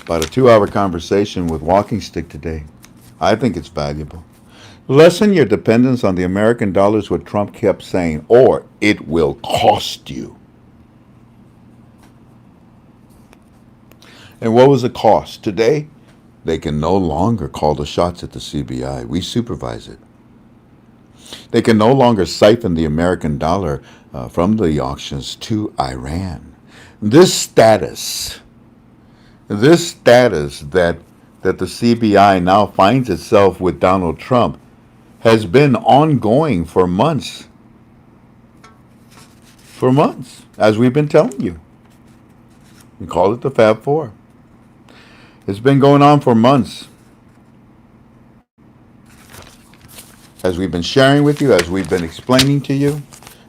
a 2-hour conversation with Walking Stick today. I think it's valuable. Lessen your dependence on the American dollar is what Trump kept saying, or it will cost you. And what was the cost? Today, they can no longer call the shots at the CBI. We supervise it. They can no longer siphon the American dollar from the auctions to Iran. This status that the CBI now finds itself with Donald Trump has been ongoing for months. For months, as we've been telling you. We call it the Fab Four. It's been going on for months. As we've been sharing with you, as we've been explaining to you.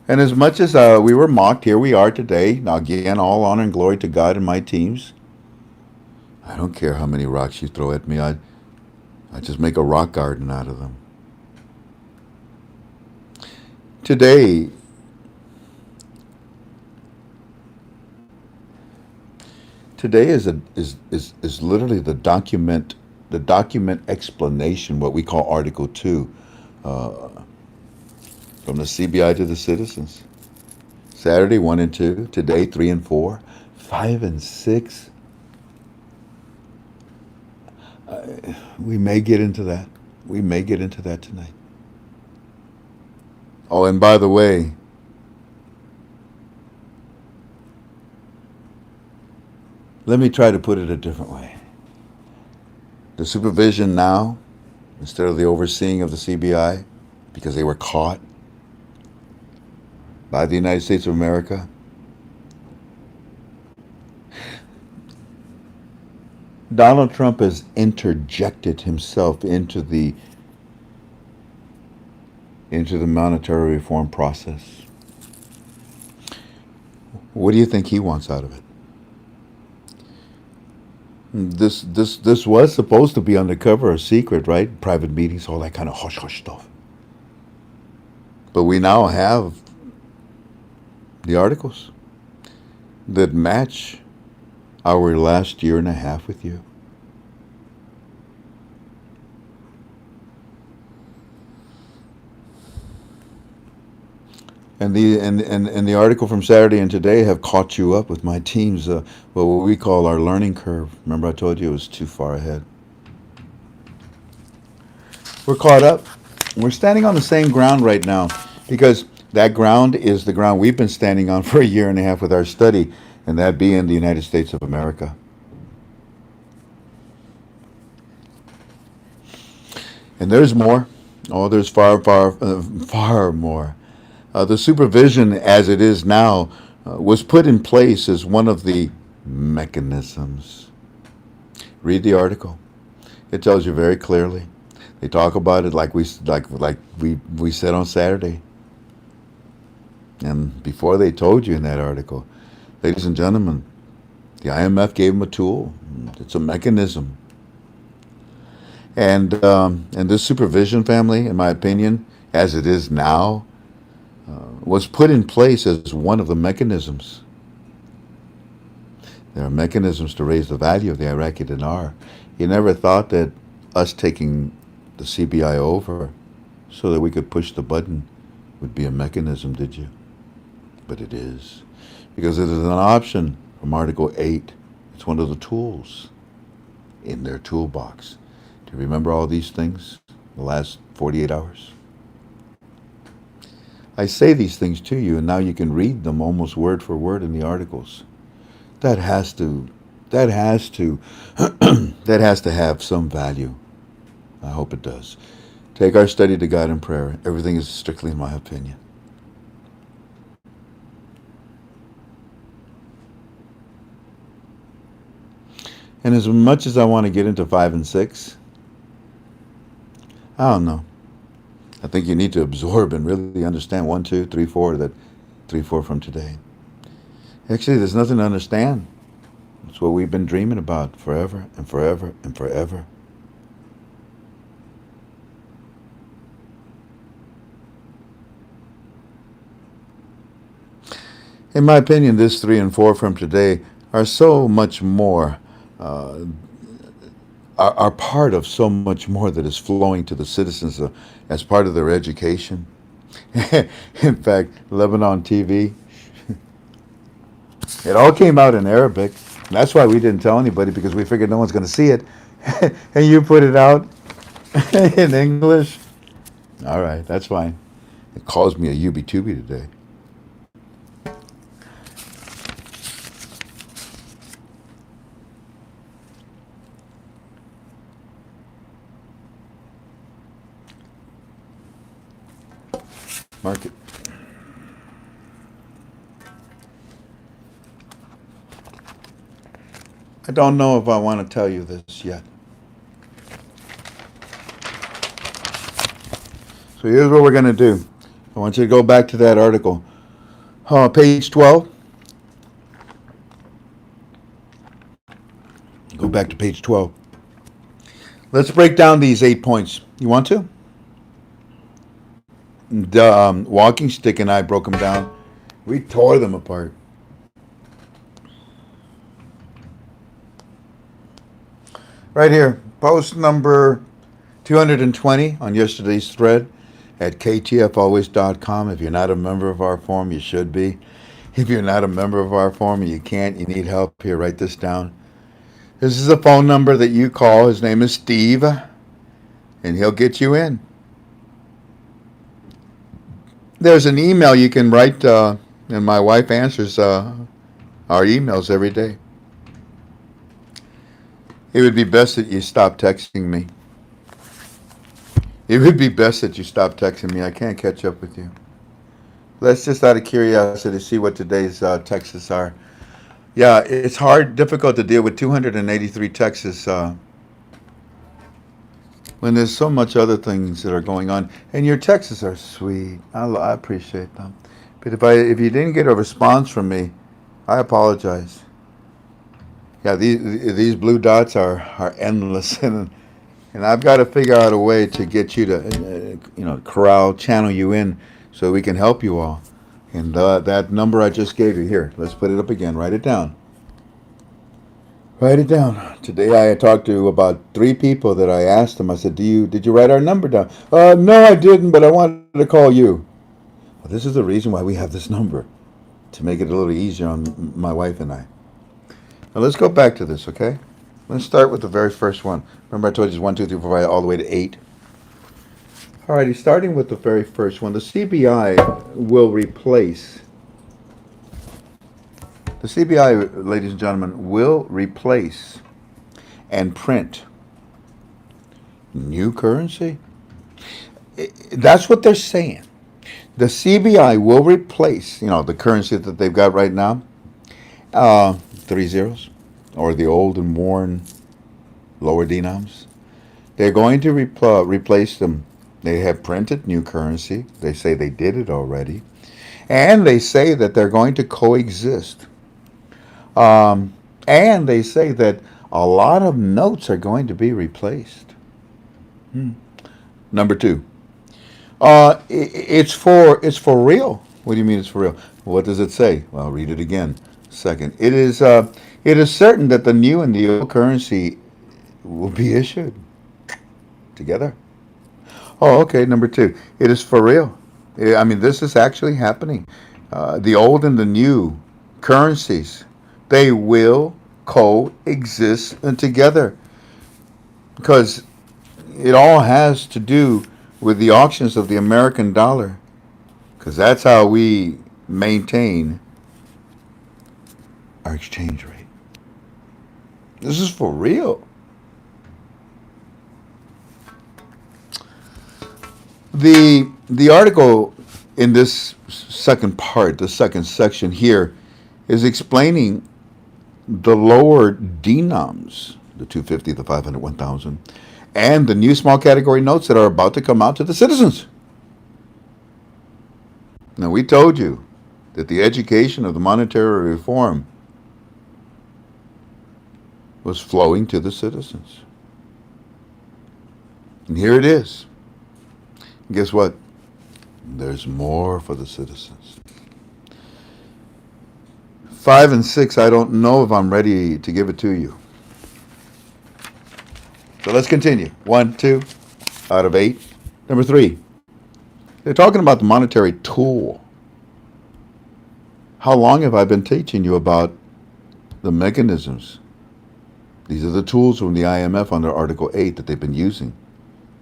And as much as we were mocked, here we are today. Now again, all honor and glory to God and my teams. I don't care how many rocks you throw at me. I just make a rock garden out of them. Today is literally the document explanation, what we call Article 2, from the CBI to the citizens. Saturday 1 and 2, today 3 and 4, 5 and 6. We may get into that. We may get into that tonight. Oh, and by the way, let me try to put it a different way. The supervision now, instead of the overseeing of the CBI, because they were caught by the United States of America, Donald Trump has interjected himself into the monetary reform process. What do you think he wants out of it? This was supposed to be undercover or secret, right? Private meetings, all that kind of hush-hush stuff. But we now have the articles that match our last year and a half with you. And the article from Saturday and today have caught you up with my team's what we call our learning curve. Remember I told you it was too far ahead. We're caught up. We're standing on the same ground right now because that ground is the ground we've been standing on for a year and a half with our study, and that being the United States of America. And there's more. Oh, there's far more. The supervision as it is now was put in place as one of the mechanisms. Read the article. It tells you very clearly. They talk about it like we said on Saturday. And before they told you in that article, ladies and gentlemen, the IMF gave them a tool. It's a mechanism. And this supervision family, in my opinion, as it is now, was put in place as one of the mechanisms. There are mechanisms to raise the value of the Iraqi dinar. You never thought that us taking the CBI over so that we could push the button would be a mechanism, did you? But it is. Because it is an option from Article 8. It's one of the tools in their toolbox. Do you remember all these things the last 48 hours? I say these things to you, and now you can read them almost word for word in the articles. That has to that has to have some value. I hope it does. Take our study to God in prayer. Everything is strictly in my opinion. And as much as I want to get into 5 and 6, I don't know. I think you need to absorb and really understand 1, 2, 3, 4, that 3, 4 from today. Actually, there's nothing to understand. It's what we've been dreaming about forever and forever and forever. In my opinion, this 3 and 4 from today are so much more, are part of so much more that is flowing to the citizens as part of their education. In fact, Lebanon TV, it all came out in Arabic. That's why we didn't tell anybody, because we figured no one's going to see it. And you put it out in English. All right, that's fine. It calls me a Yubi-Tubi today. Mark it. I don't know if I want to tell you this yet. So here's what we're going to do. I want you to go back to that article. Page 12. Go back to page 12. Let's break down these 8 points. You want to? The walking stick and I broke them down. We tore them apart. Right here, post number 220 on yesterday's thread at ktfalways.com. If you're not a member of our forum, you should be. If you're not a member of our forum and you can't, you need help, here, write this down. This is a phone number that you call. His name is Steve, and he'll get you in. There's an email you can write, and my wife answers our emails every day. It would be best that you stop texting me. It would be best that you stop texting me. I can't catch up with you. Let's just, out of curiosity, see what today's texts are. Yeah, it's difficult to deal with 283 texts when there's so much other things that are going on. And your texts are sweet. I appreciate them. But if you didn't get a response from me, I apologize. Yeah, these blue dots are endless, and I've got to figure out a way to get you to channel you in so we can help you all. And that number I just gave you, here, let's put it up again. Write it down. Write it down. Today I talked to about 3 people that I asked them. I said, did you write our number down? No, I didn't, but I wanted to call you. Well, this is the reason why we have this number, to make it a little easier on my wife and I. Now let's go back to this, okay? Let's start with the very first one. Remember I told you it's 1, 2, 3, 4, 5, all the way to 8. Alrighty, starting with the very first one, the CBI will replace. The CBI, ladies and gentlemen, will replace and print new currency. That's what they're saying. The CBI will replace, the currency that they've got right now, three zeros, or the old and worn lower denoms. They're going to replace them. They have printed new currency. They say they did it already. And they say that they're going to coexist. And they say that a lot of notes are going to be replaced. Number two, it's for real. What do you mean it's for real? What does it say? Well, read it again. Second, it is certain that the new and the old currency will be issued together. Oh, okay. Number two, it is for real. I mean, this is actually happening. The old and the new currencies, they will coexist together because it all has to do with the auctions of the American dollar because that's how we maintain our exchange rate. This is for real. The article in this second part, the second section here, is explaining the lower denoms, the 250, the 500, 1000, and the new small category notes that are about to come out to the citizens. Now, we told you that the education of the monetary reform was flowing to the citizens. And here it is. Guess what? There's more for the citizens. 5 and 6, I don't know if I'm ready to give it to you. So let's continue. 1, 2, out of 8. Number 3, they're talking about the monetary tool. How long have I been teaching you about the mechanisms? These are the tools from the IMF under Article 8 that they've been using.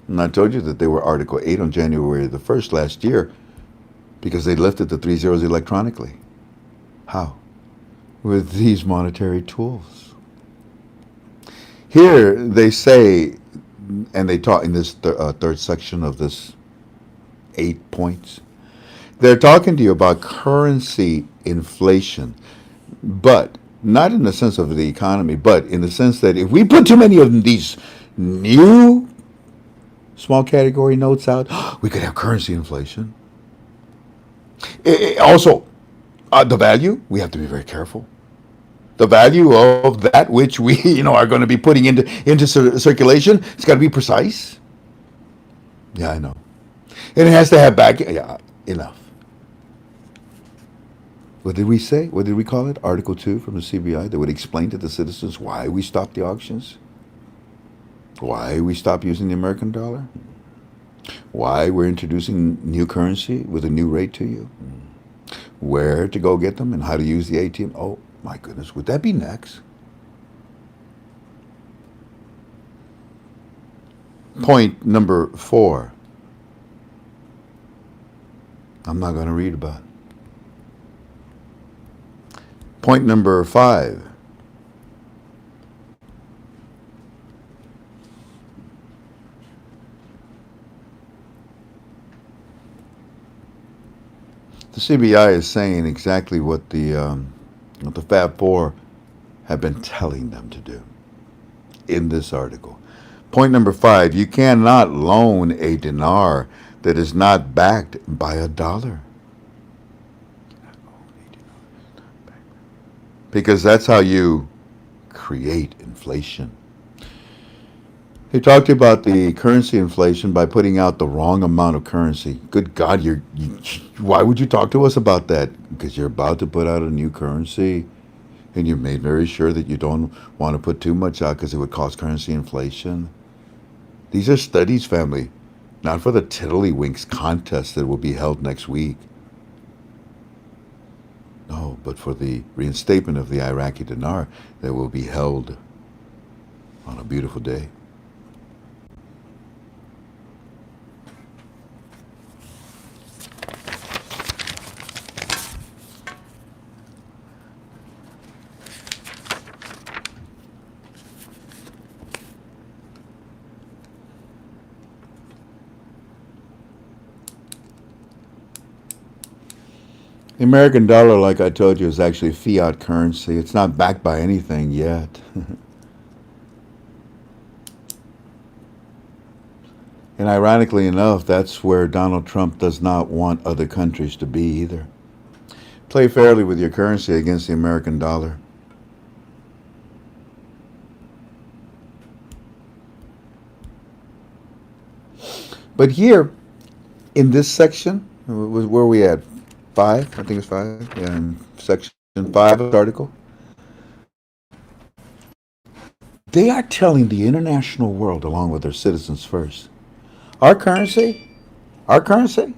And I told you that they were Article 8 on January the 1st last year because they lifted the 3 zeros electronically. How? With these monetary tools. Here they say, and they taught in this third section of this 8 points, they're talking to you about currency inflation, but not in the sense of the economy, but in the sense that if we put too many of these new small category notes out, we could have currency inflation. Also, the value, we have to be very careful. The value of that which we, are going to be putting into circulation, it's got to be precise. Yeah, I know. And it has to have back, yeah, enough. What did we say? What did we call it? Article 2 from the CBI that would explain to the citizens why we stopped the auctions? Why we stopped using the American dollar? Why we're introducing new currency with a new rate to you? Where to go get them and how to use the ATM? Oh, my goodness, would that be next? Point number 4. I'm not going to read about it. Point number 5. The CBI is saying exactly what the Fab Four have been telling them to do in this article. Point number 5, you cannot loan a dinar that is not backed by a dollar. Because that's how you create inflation. He talked about the currency inflation by putting out the wrong amount of currency. Good God, why would you talk to us about that? Because you're about to put out a new currency, and you made very sure that you don't want to put too much out because it would cause currency inflation. These are studies, family, not for the Tiddlywinks contest that will be held next week. No, but for the reinstatement of the Iraqi dinar that will be held on a beautiful day. The American dollar, like I told you, is actually fiat currency. It's not backed by anything yet. And ironically enough, that's where Donald Trump does not want other countries to be either. Play fairly with your currency against the American dollar. But here, in this section, where are we at? 5? I think it's 5. Yeah, in section 5 of the article. They are telling the international world, along with their citizens first, our currency, our currency,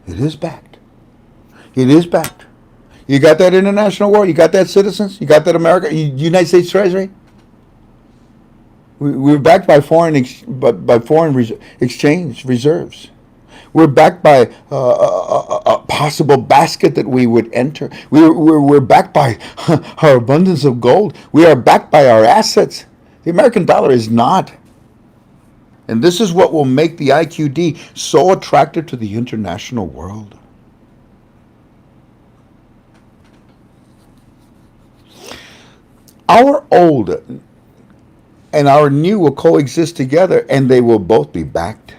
it is backed. It is backed. You got that international world? You got that citizens? You got that America? United States Treasury? We're backed by foreign exchange reserves. We're backed by a possible basket that we would enter. We're backed by our abundance of gold. We are backed by our assets. The American dollar is not. And this is what will make the IQD so attractive to the international world. Our old and our new will coexist together, and they will both be backed.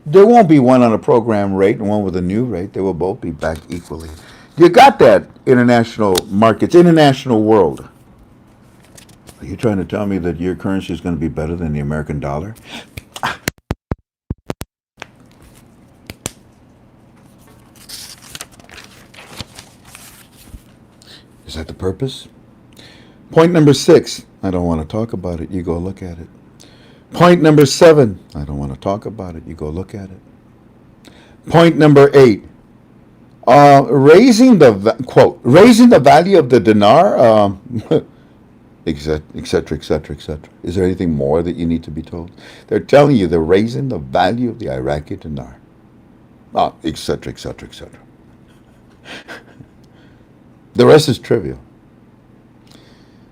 There won't be one on a program rate and one with a new rate. They will both be backed equally. You got that, international markets, international world. Are you trying to tell me that your currency is going to be better than the American dollar? Is that the purpose? Point number 6, I don't want to talk about it. You go look at it. Point number 7, I don't want to talk about it. You go look at it. Point number 8, raising the value of the dinar, etc., etc., etc., etc. Is there anything more that you need to be told? They're telling you they're raising the value of the Iraqi dinar, etc., etc., etc. The rest is trivial.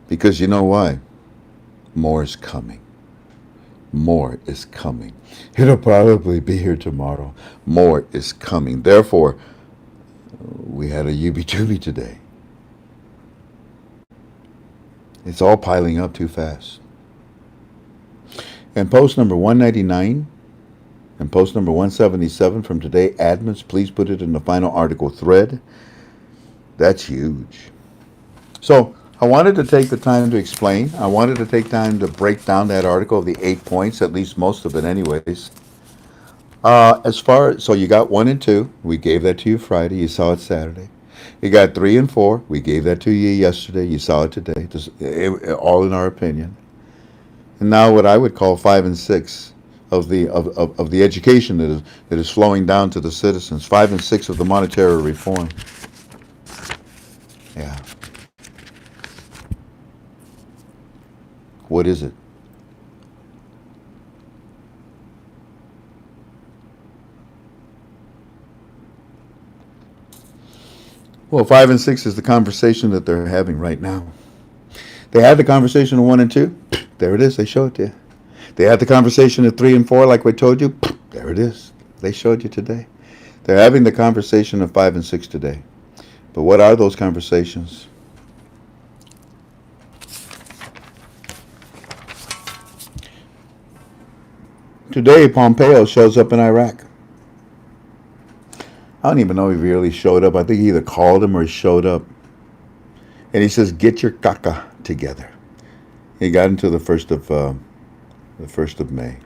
Because you know why? More is coming. More is coming. It'll probably be here tomorrow. More is coming. Therefore, we had a UB2B today. It's all piling up too fast. And post number 199 and post number 177 from today, admins, please put it in the final article thread. That's huge. So I wanted to take the time to explain. I wanted to take time to break down that article, the 8 points, at least most of it anyways. So you got 1 and 2. We gave that to you Friday. You saw it Saturday. You got 3 and 4. We gave that to you yesterday. You saw it today. All in our opinion. And now what I would call 5 and 6 of the education that is flowing down to the citizens. 5 and 6 of the monetary reform. Yeah. What is it? Well, 5 and 6 is the conversation that they're having right now. They had the conversation of 1 and 2. There it is. They show it to you. They had the conversation of 3 and 4, like we told you. There it is. They showed you today. They're having the conversation of 5 and 6 today. But what are those conversations? Today, Pompeo shows up in Iraq. I don't even know if he really showed up. I think he either called him or he showed up. And he says, "Get your caca together." He got into the first of May.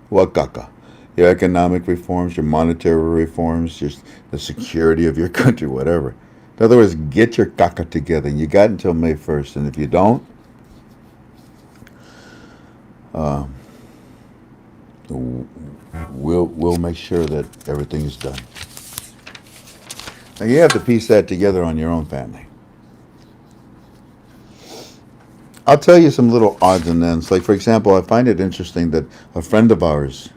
What caca? Your economic reforms, your monetary reforms, just the security of your country, whatever. In other words, get your caca together. And you got until May 1st. And if you don't, we'll make sure that everything is done. Now you have to piece that together on your own family. I'll tell you some little odds and ends. Like, for example, I find it interesting that a friend of ours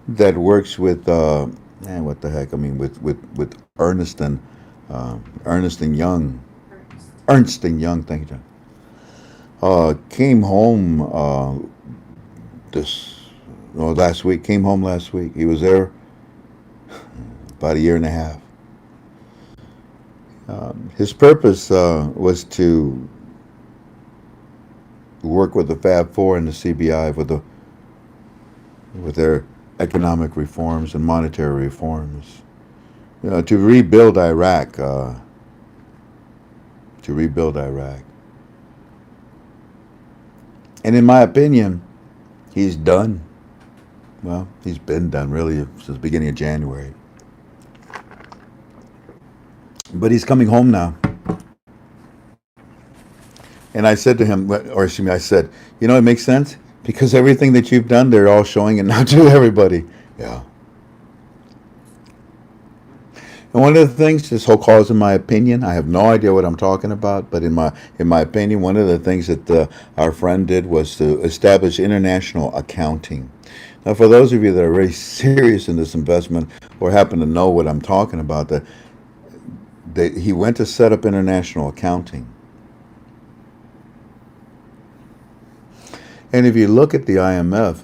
that works with, what the heck? I mean, with Ernst and Young. Ernst and Young, thank you, John. Came home this well, last week, came home last week. He was there about a year and a half. His purpose was to work with the Fab Four and the CBI with their economic reforms and monetary reforms, to rebuild Iraq. To rebuild Iraq. And in my opinion, he's done. Well, he's been done really since the beginning of January. But he's coming home now. And I said to him, or excuse me, I said, it makes sense because everything that you've done, they're all showing it now to everybody. Yeah. And one of the things, this whole cause, in my opinion, I have no idea what I'm talking about, but in my opinion, one of the things that our friend did was to establish international accounting. Now, for those of you that are very serious in this investment or happen to know what I'm talking about, that he went to set up international accounting. And if you look at the IMF,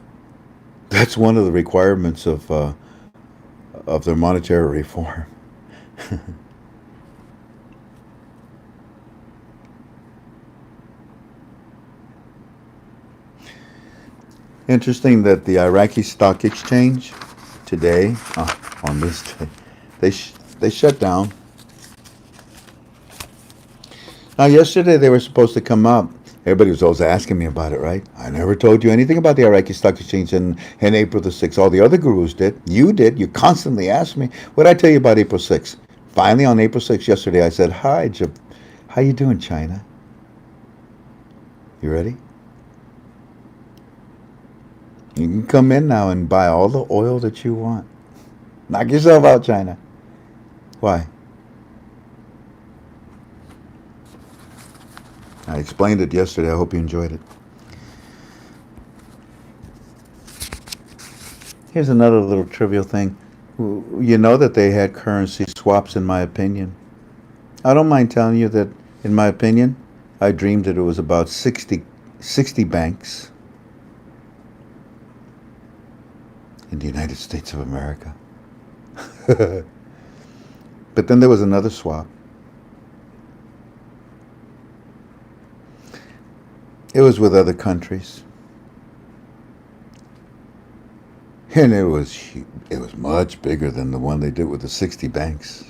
that's one of the requirements of their monetary reform. Interesting that the Iraqi Stock Exchange today, on this day, they shut down. Now, yesterday they were supposed to come up. Everybody was always asking me about it, right? I never told you anything about the Iraqi Stock Exchange in April the 6th. All the other gurus did. You did. You constantly asked me. What did I tell you about April 6th? Finally, on April 6th, yesterday, I said, hi, how you doing, China? You ready? You can come in now and buy all the oil that you want. Knock yourself out, China. Why? I explained it yesterday. I hope you enjoyed it. Here's another little trivial thing. You know that they had currency swaps, in my opinion. I don't mind telling you that, in my opinion, I dreamed that it was about 60 banks in the United States of America. But then there was another swap. It was with other countries. And it was much bigger than the one they did with the 60 banks.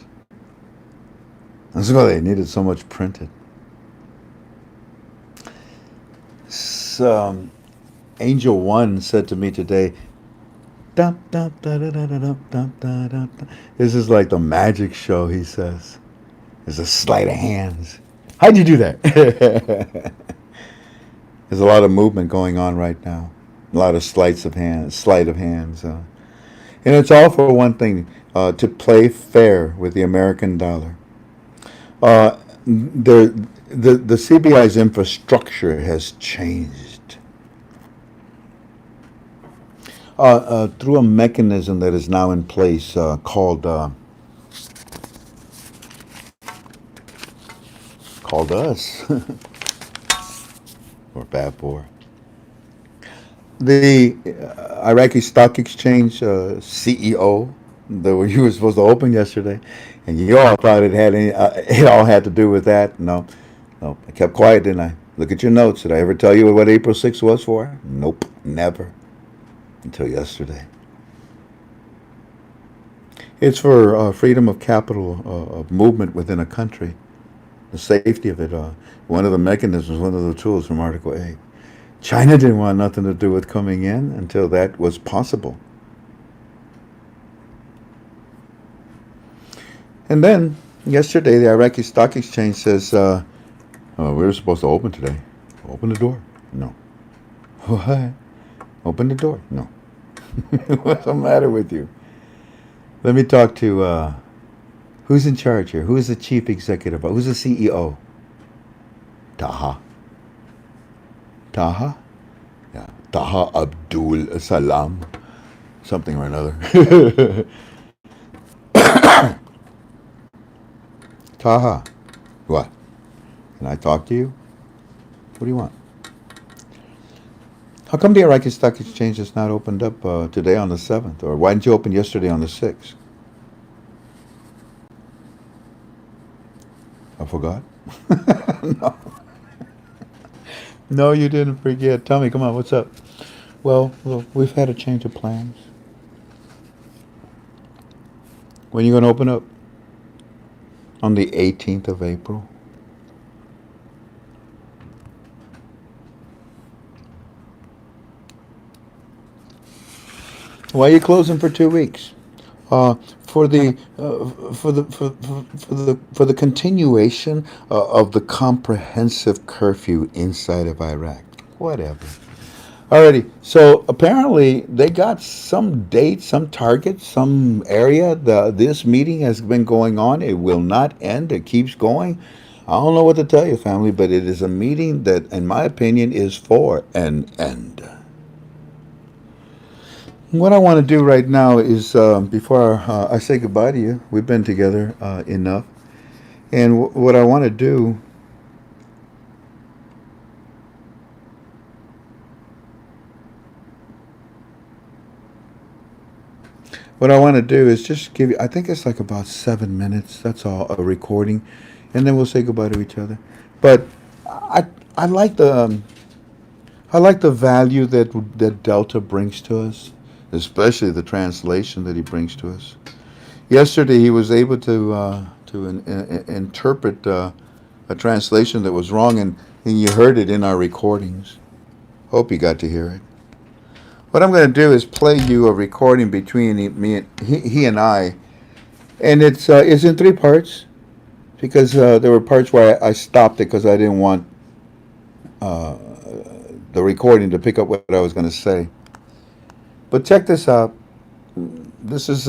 That's why they needed so much printed. So, Angel One said to me today, dum, dum, da, da, da, da, dum, dum, da, da, da. This is like the magic show, he says. There's a sleight of hands. How'd you do that? There's a lot of movement going on right now. A lot of sleight of hands. And it's all for one thing, to play fair with the American dollar. The CBI's infrastructure has changed through a mechanism that is now in place called us, or BAB4. The Iraqi Stock Exchange CEO that you were supposed to open yesterday, and you all thought it all had to do with that. No, I kept quiet, didn't I? Look at your notes. Did I ever tell you what April 6th was for? Nope, never. Until yesterday. It's for freedom of capital, of movement within a country, the safety of it. One of the mechanisms, one of the tools from Article 8. China didn't want nothing to do with coming in until that was possible. And then, yesterday, the Iraqi Stock Exchange says, we were supposed to open today. Open the door. No. What? Open the door. No. What's the matter with you? Let me talk to, who's in charge here? Who's the chief executive? Who's the CEO? Taha. Taha? Yeah. Taha Abdul Salam. Something or another. Taha. What? Can I talk to you? What do you want? How come the Iraqi Stock Exchange is not opened up today on the 7th? Or why didn't you open yesterday on the 6th? I forgot. No. No, you didn't forget. Tell me, come on, what's up? Well, look, we've had a change of plans. When are you going to open up? On the 18th of April. Why are you closing for 2 weeks? For the for the continuation of the comprehensive curfew inside of Iraq. Whatever. Alrighty. So apparently they got some date, some target, some area. This meeting has been going on. It will not end. It keeps going. I don't know what to tell you, family, but it is a meeting that, in my opinion, is for an end. What I want to do right now is, before I say goodbye to you, we've been together enough, and what I want to do. What I want to do is just give you, I think it's like about 7 minutes, that's all, a recording, and then we'll say goodbye to each other. But I, I like the value that Delta brings to us, especially the translation that he brings to us. Yesterday he was able to interpret a translation that was wrong, and you heard it in our recordings. Hope you got to hear it. What I'm going to do is play you a recording between he and I, and it's in 3 parts because there were parts where I stopped it because I didn't want the recording to pick up what I was going to say. But check this out. This is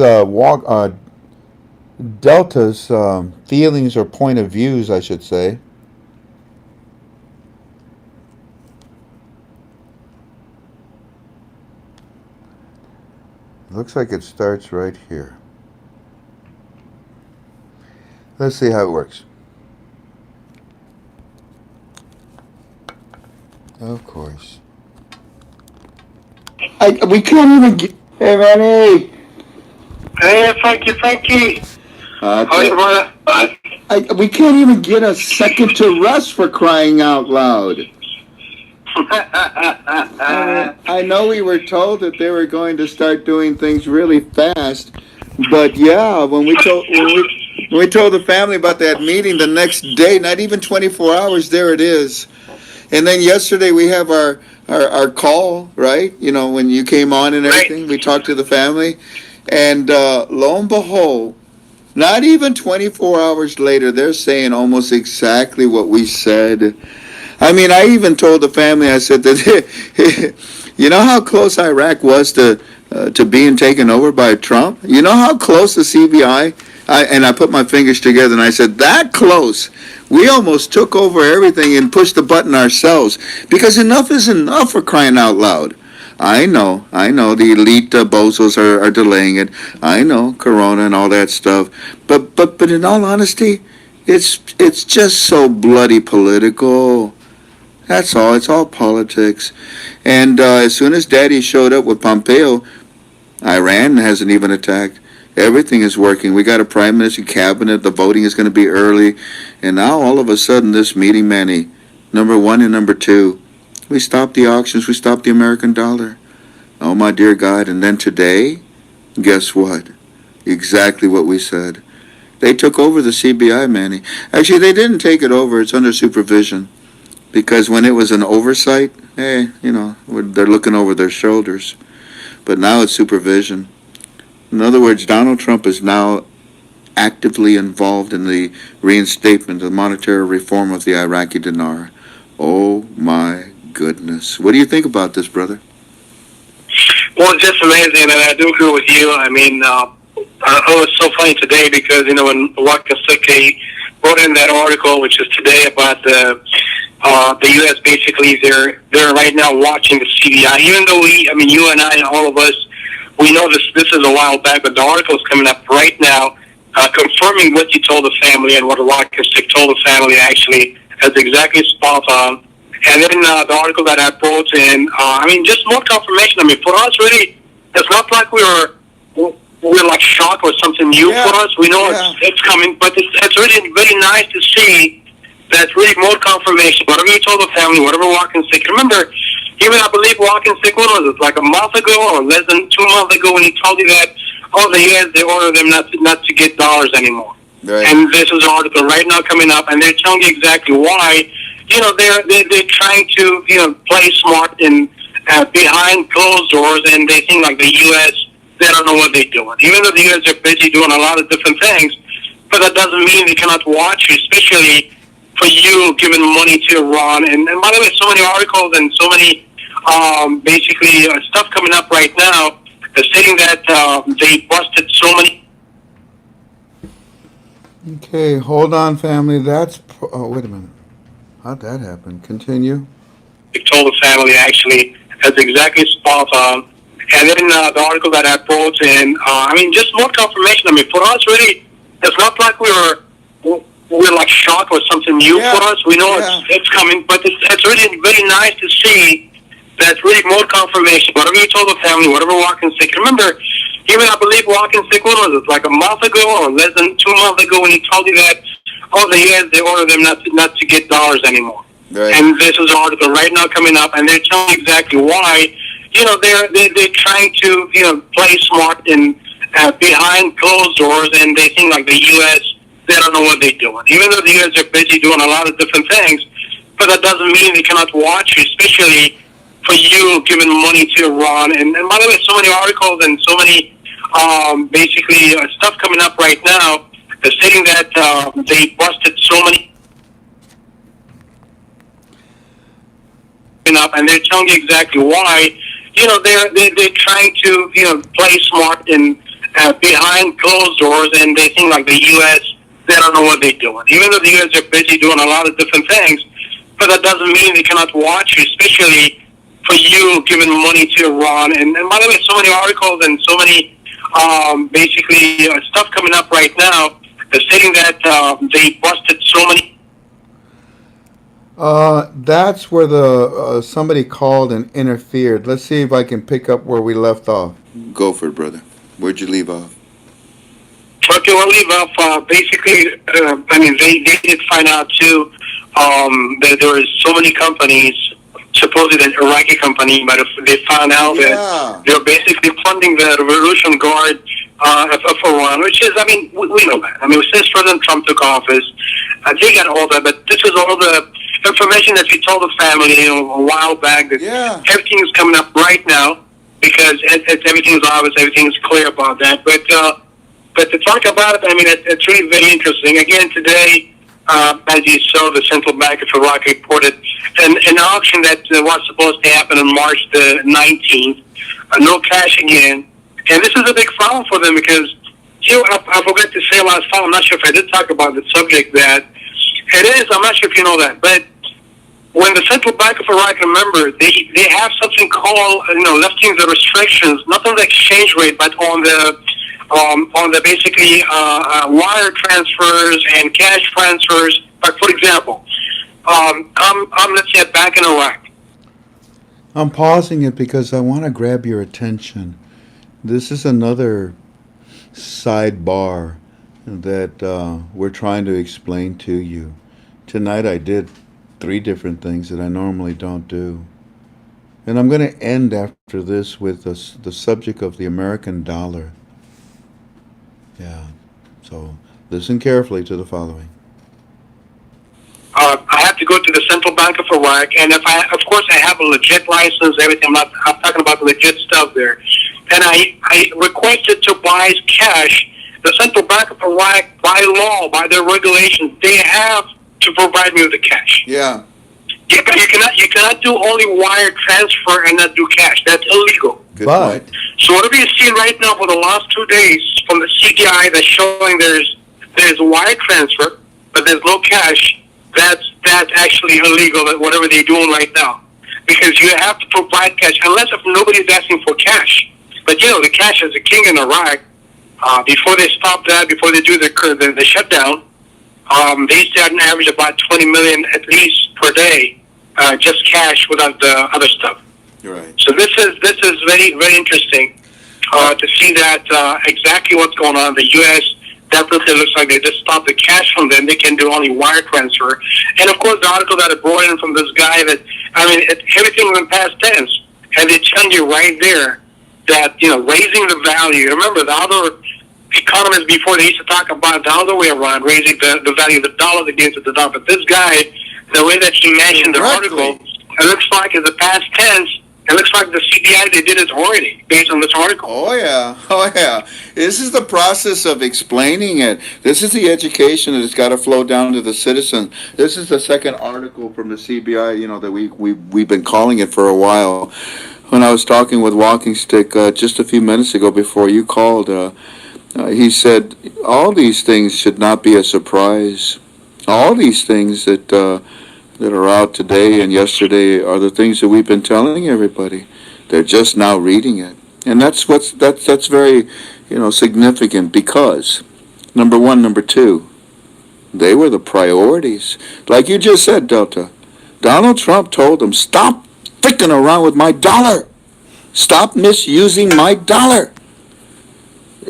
Delta's feelings or point of views, I should say. Looks like it starts right here. Let's see how it works. Of course. We can't even get. Hey, Manny. Hey, Frankie. How are you, brother? We can't even get a second to rest for crying out loud. I know we were told that they were going to start doing things really fast, but yeah, when we told the family about that meeting the next day, not even 24 hours, there it is. And then yesterday we have our call, right? You know, when you came on and everything, we talked to the family, and lo and behold, not even 24 hours later, they're saying almost exactly what we said. I mean, I even told the family, I said that, you know how close Iraq was to being taken over by Trump? You know how close the CBI? And I put my fingers together and I said, that close. We almost took over everything and pushed the button ourselves. Because enough is enough, for crying out loud. I know, the elite bozos are delaying it. I know, Corona and all that stuff. But in all honesty, it's just so bloody political. That's all. It's all politics. And as soon as Daddy showed up with Pompeo, Iran hasn't even attacked. Everything is working. We got a prime minister, cabinet. The voting is going to be early. And now all of a sudden this meeting, Manny, number 1 and number 2, we stopped the auctions. We stopped the American dollar. Oh, my dear God. And then today, guess what? Exactly what we said. They took over the CBI, Manny. Actually, they didn't take it over. It's under supervision. Because when it was an oversight, you know, they're looking over their shoulders. But now it's supervision. In other words, Donald Trump is now actively involved in the reinstatement, the monetary reform of the Iraqi dinar. Oh, my goodness. What do you think about this, brother? Well, it's just amazing, and I do agree with you. I mean, it was so funny today because, you know, when Waka Suke wrote in that article, which is today, about the U.S. basically, they're right now watching the CBI. Even though you and I and all of us, we know this is a while back, but the article is coming up right now, confirming what you told the family and what Waka Suke told the family. Actually, that's exactly spot on. And then the article that I brought in, I mean, just more confirmation. I mean, for us, really, it's not like we're like shocked or something new for us. We know it's coming, but it's really very nice to see that really more confirmation. Whatever you told the family, whatever walking sick. Remember, even I believe walking sick, what was it, like a month ago or less than 2 months ago when he told you that, oh, the U.S., they ordered them not to get dollars anymore. Right. And this is an article right now coming up, and they're telling you exactly why. You know, they're trying to, you know, play smart and behind closed doors, and they think like the U.S., they don't know what they're doing. Even though the U.S. are busy doing a lot of different things, but that doesn't mean they cannot watch you, especially for you giving money to Iran. And by the way, so many articles and so many basically stuff coming up right now stating that they busted so many. Okay, hold on, family. Oh, wait a minute. How'd that happen? Continue. They told the family actually that's exactly spot on. And then the article that I brought in, I mean, just more confirmation. I mean, for us, really, it's not like we're like shocked or something new for us. We know it's coming, but it's really very nice to see that really more confirmation. Whatever you told the family, whatever walking sick. Remember, even I believe walking sick, what was it, like a month ago or less than 2 months ago when he told you that, oh, the U.S., they ordered them not to get dollars anymore. Right. And this is an article right now coming up, and they're telling you exactly why. You know, they're trying to, you know, play smart and behind closed doors, and they think like the U.S., they don't know what they're doing. Even though the U.S. are busy doing a lot of different things, but that doesn't mean they cannot watch you, especially for you giving money to Iran. And by the way, so many articles and so many basically stuff coming up right now stating that they busted so many up, and they're telling you exactly why. You know, they're trying to, you know, play smart and behind closed doors, and they think like the U.S., they don't know what they're doing. Even though the U.S. are busy doing a lot of different things, but that doesn't mean they cannot watch you, especially for you giving money to Iran. And by the way, so many articles and so many basically stuff coming up right now stating that they busted so many. That's where the somebody called and interfered. Let's see if I can pick up where we left off. Go for it, brother. Where'd you leave off? Okay, we'll leave off. Basically, I mean, they did find out too that there was so many companies, supposedly an Iraqi company, but if they found out that they're basically funding the Revolution Guard of Iran, which is, I mean, we know that. I mean, since President Trump took office, they got all that, but this is all the information that we told the family, you know, a while back that everything is coming up right now because everything is obvious, everything is clear about that. But to talk about it, I mean, it's really very interesting. Again, today, as you saw, the Central Bank of Iraq reported an auction that was supposed to happen on March the 19th, no cashing in. And this is a big problem for them because, you know, I forgot to say last time, I'm not sure if I did talk about the subject, that it is, I'm not sure if you know that, but when the Central Bank of Iraq, remember, they have something called, you know, lifting the restrictions, not on the exchange rate, but on the basically wire transfers and cash transfers. Like, for example, I'm let's say a bank in Iraq. I'm pausing it because I want to grab your attention. This is another sidebar that we're trying to explain to you. Tonight I did 3 different things that I normally don't do. And I'm going to end after this with the subject of the American dollar. Yeah, so listen carefully to the following. I have to go to the Central Bank of Iraq, and of course, I have a legit license, everything. I'm talking about legit stuff there. And I requested to buy cash. The Central Bank of Iraq, by law, by their regulations, they have to provide me with the cash. Yeah. You cannot do only wire transfer and not do cash. That's illegal. Good point. So whatever you see right now for the last 2 days from the CDI that's showing there's wire transfer, but there's no cash, that's actually illegal, whatever they're doing right now. Because you have to provide cash, unless if nobody's asking for cash. But, you know, the cash is the king in Iraq. Before they stop that, before they do the shutdown, they used to have an average of about 20 million at least per day just cash without the other stuff. Right. So this is very very interesting to see that exactly what's going on. The U.S. definitely looks like they just stopped the cash from them. They can do only wire transfer. And of course, the article that I brought in from this guy that everything was in past tense, and they tell you right there that raising the value. Remember the other economists before, they used to talk about the other way around, raising the value of the dollar against the dollar. But this guy, the way that he mentioned the article, it looks like it's the past tense. It looks like the CBI, they did it already, based on this article. Oh, yeah. This is the process of explaining it. This is the education that has got to flow down to the citizen. This is the second article from the CBI, that we've been calling it for a while. When I was talking with Walking Stick just a few minutes ago before you called, he said all these things should not be a surprise. All these things that are out today and yesterday are the things that we've been telling everybody. They're just now reading it, and that's very significant, because number one, number two, they were the priorities. Like you just said, Delta, Donald Trump told them, stop freaking around with my dollar, stop misusing my dollar.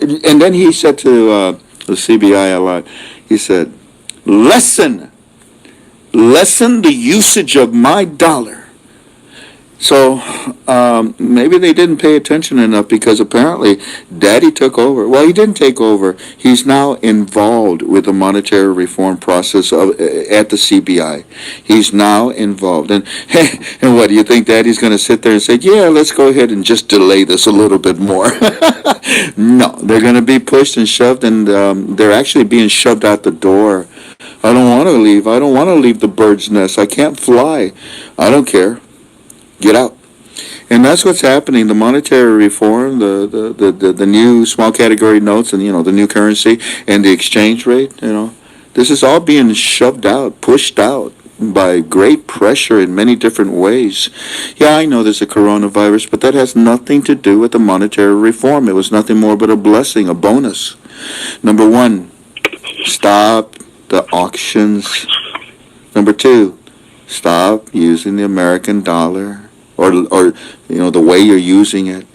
And then he said to the CBI a lot, he said, lessen the usage of my dollar. So maybe they didn't pay attention enough, because apparently Daddy took over. Well, he didn't take over. He's now involved with the monetary reform process at the CBI. He's now involved. And what, do you think Daddy's going to sit there and say, yeah, let's go ahead and just delay this a little bit more? No, they're going to be pushed and shoved, and they're actually being shoved out the door. I don't want to leave. I don't want to leave the bird's nest. I can't fly. I don't care. Get out. And that's what's happening. The monetary reform, the new small category notes, and the new currency and the exchange rate, this is all being shoved out, pushed out by great pressure in many different ways. Yeah, I know there's a coronavirus, but that has nothing to do with the monetary reform. It was nothing more but a blessing, a bonus. Number one, stop the auctions. Number two, stop using the American dollar, or the way you're using it.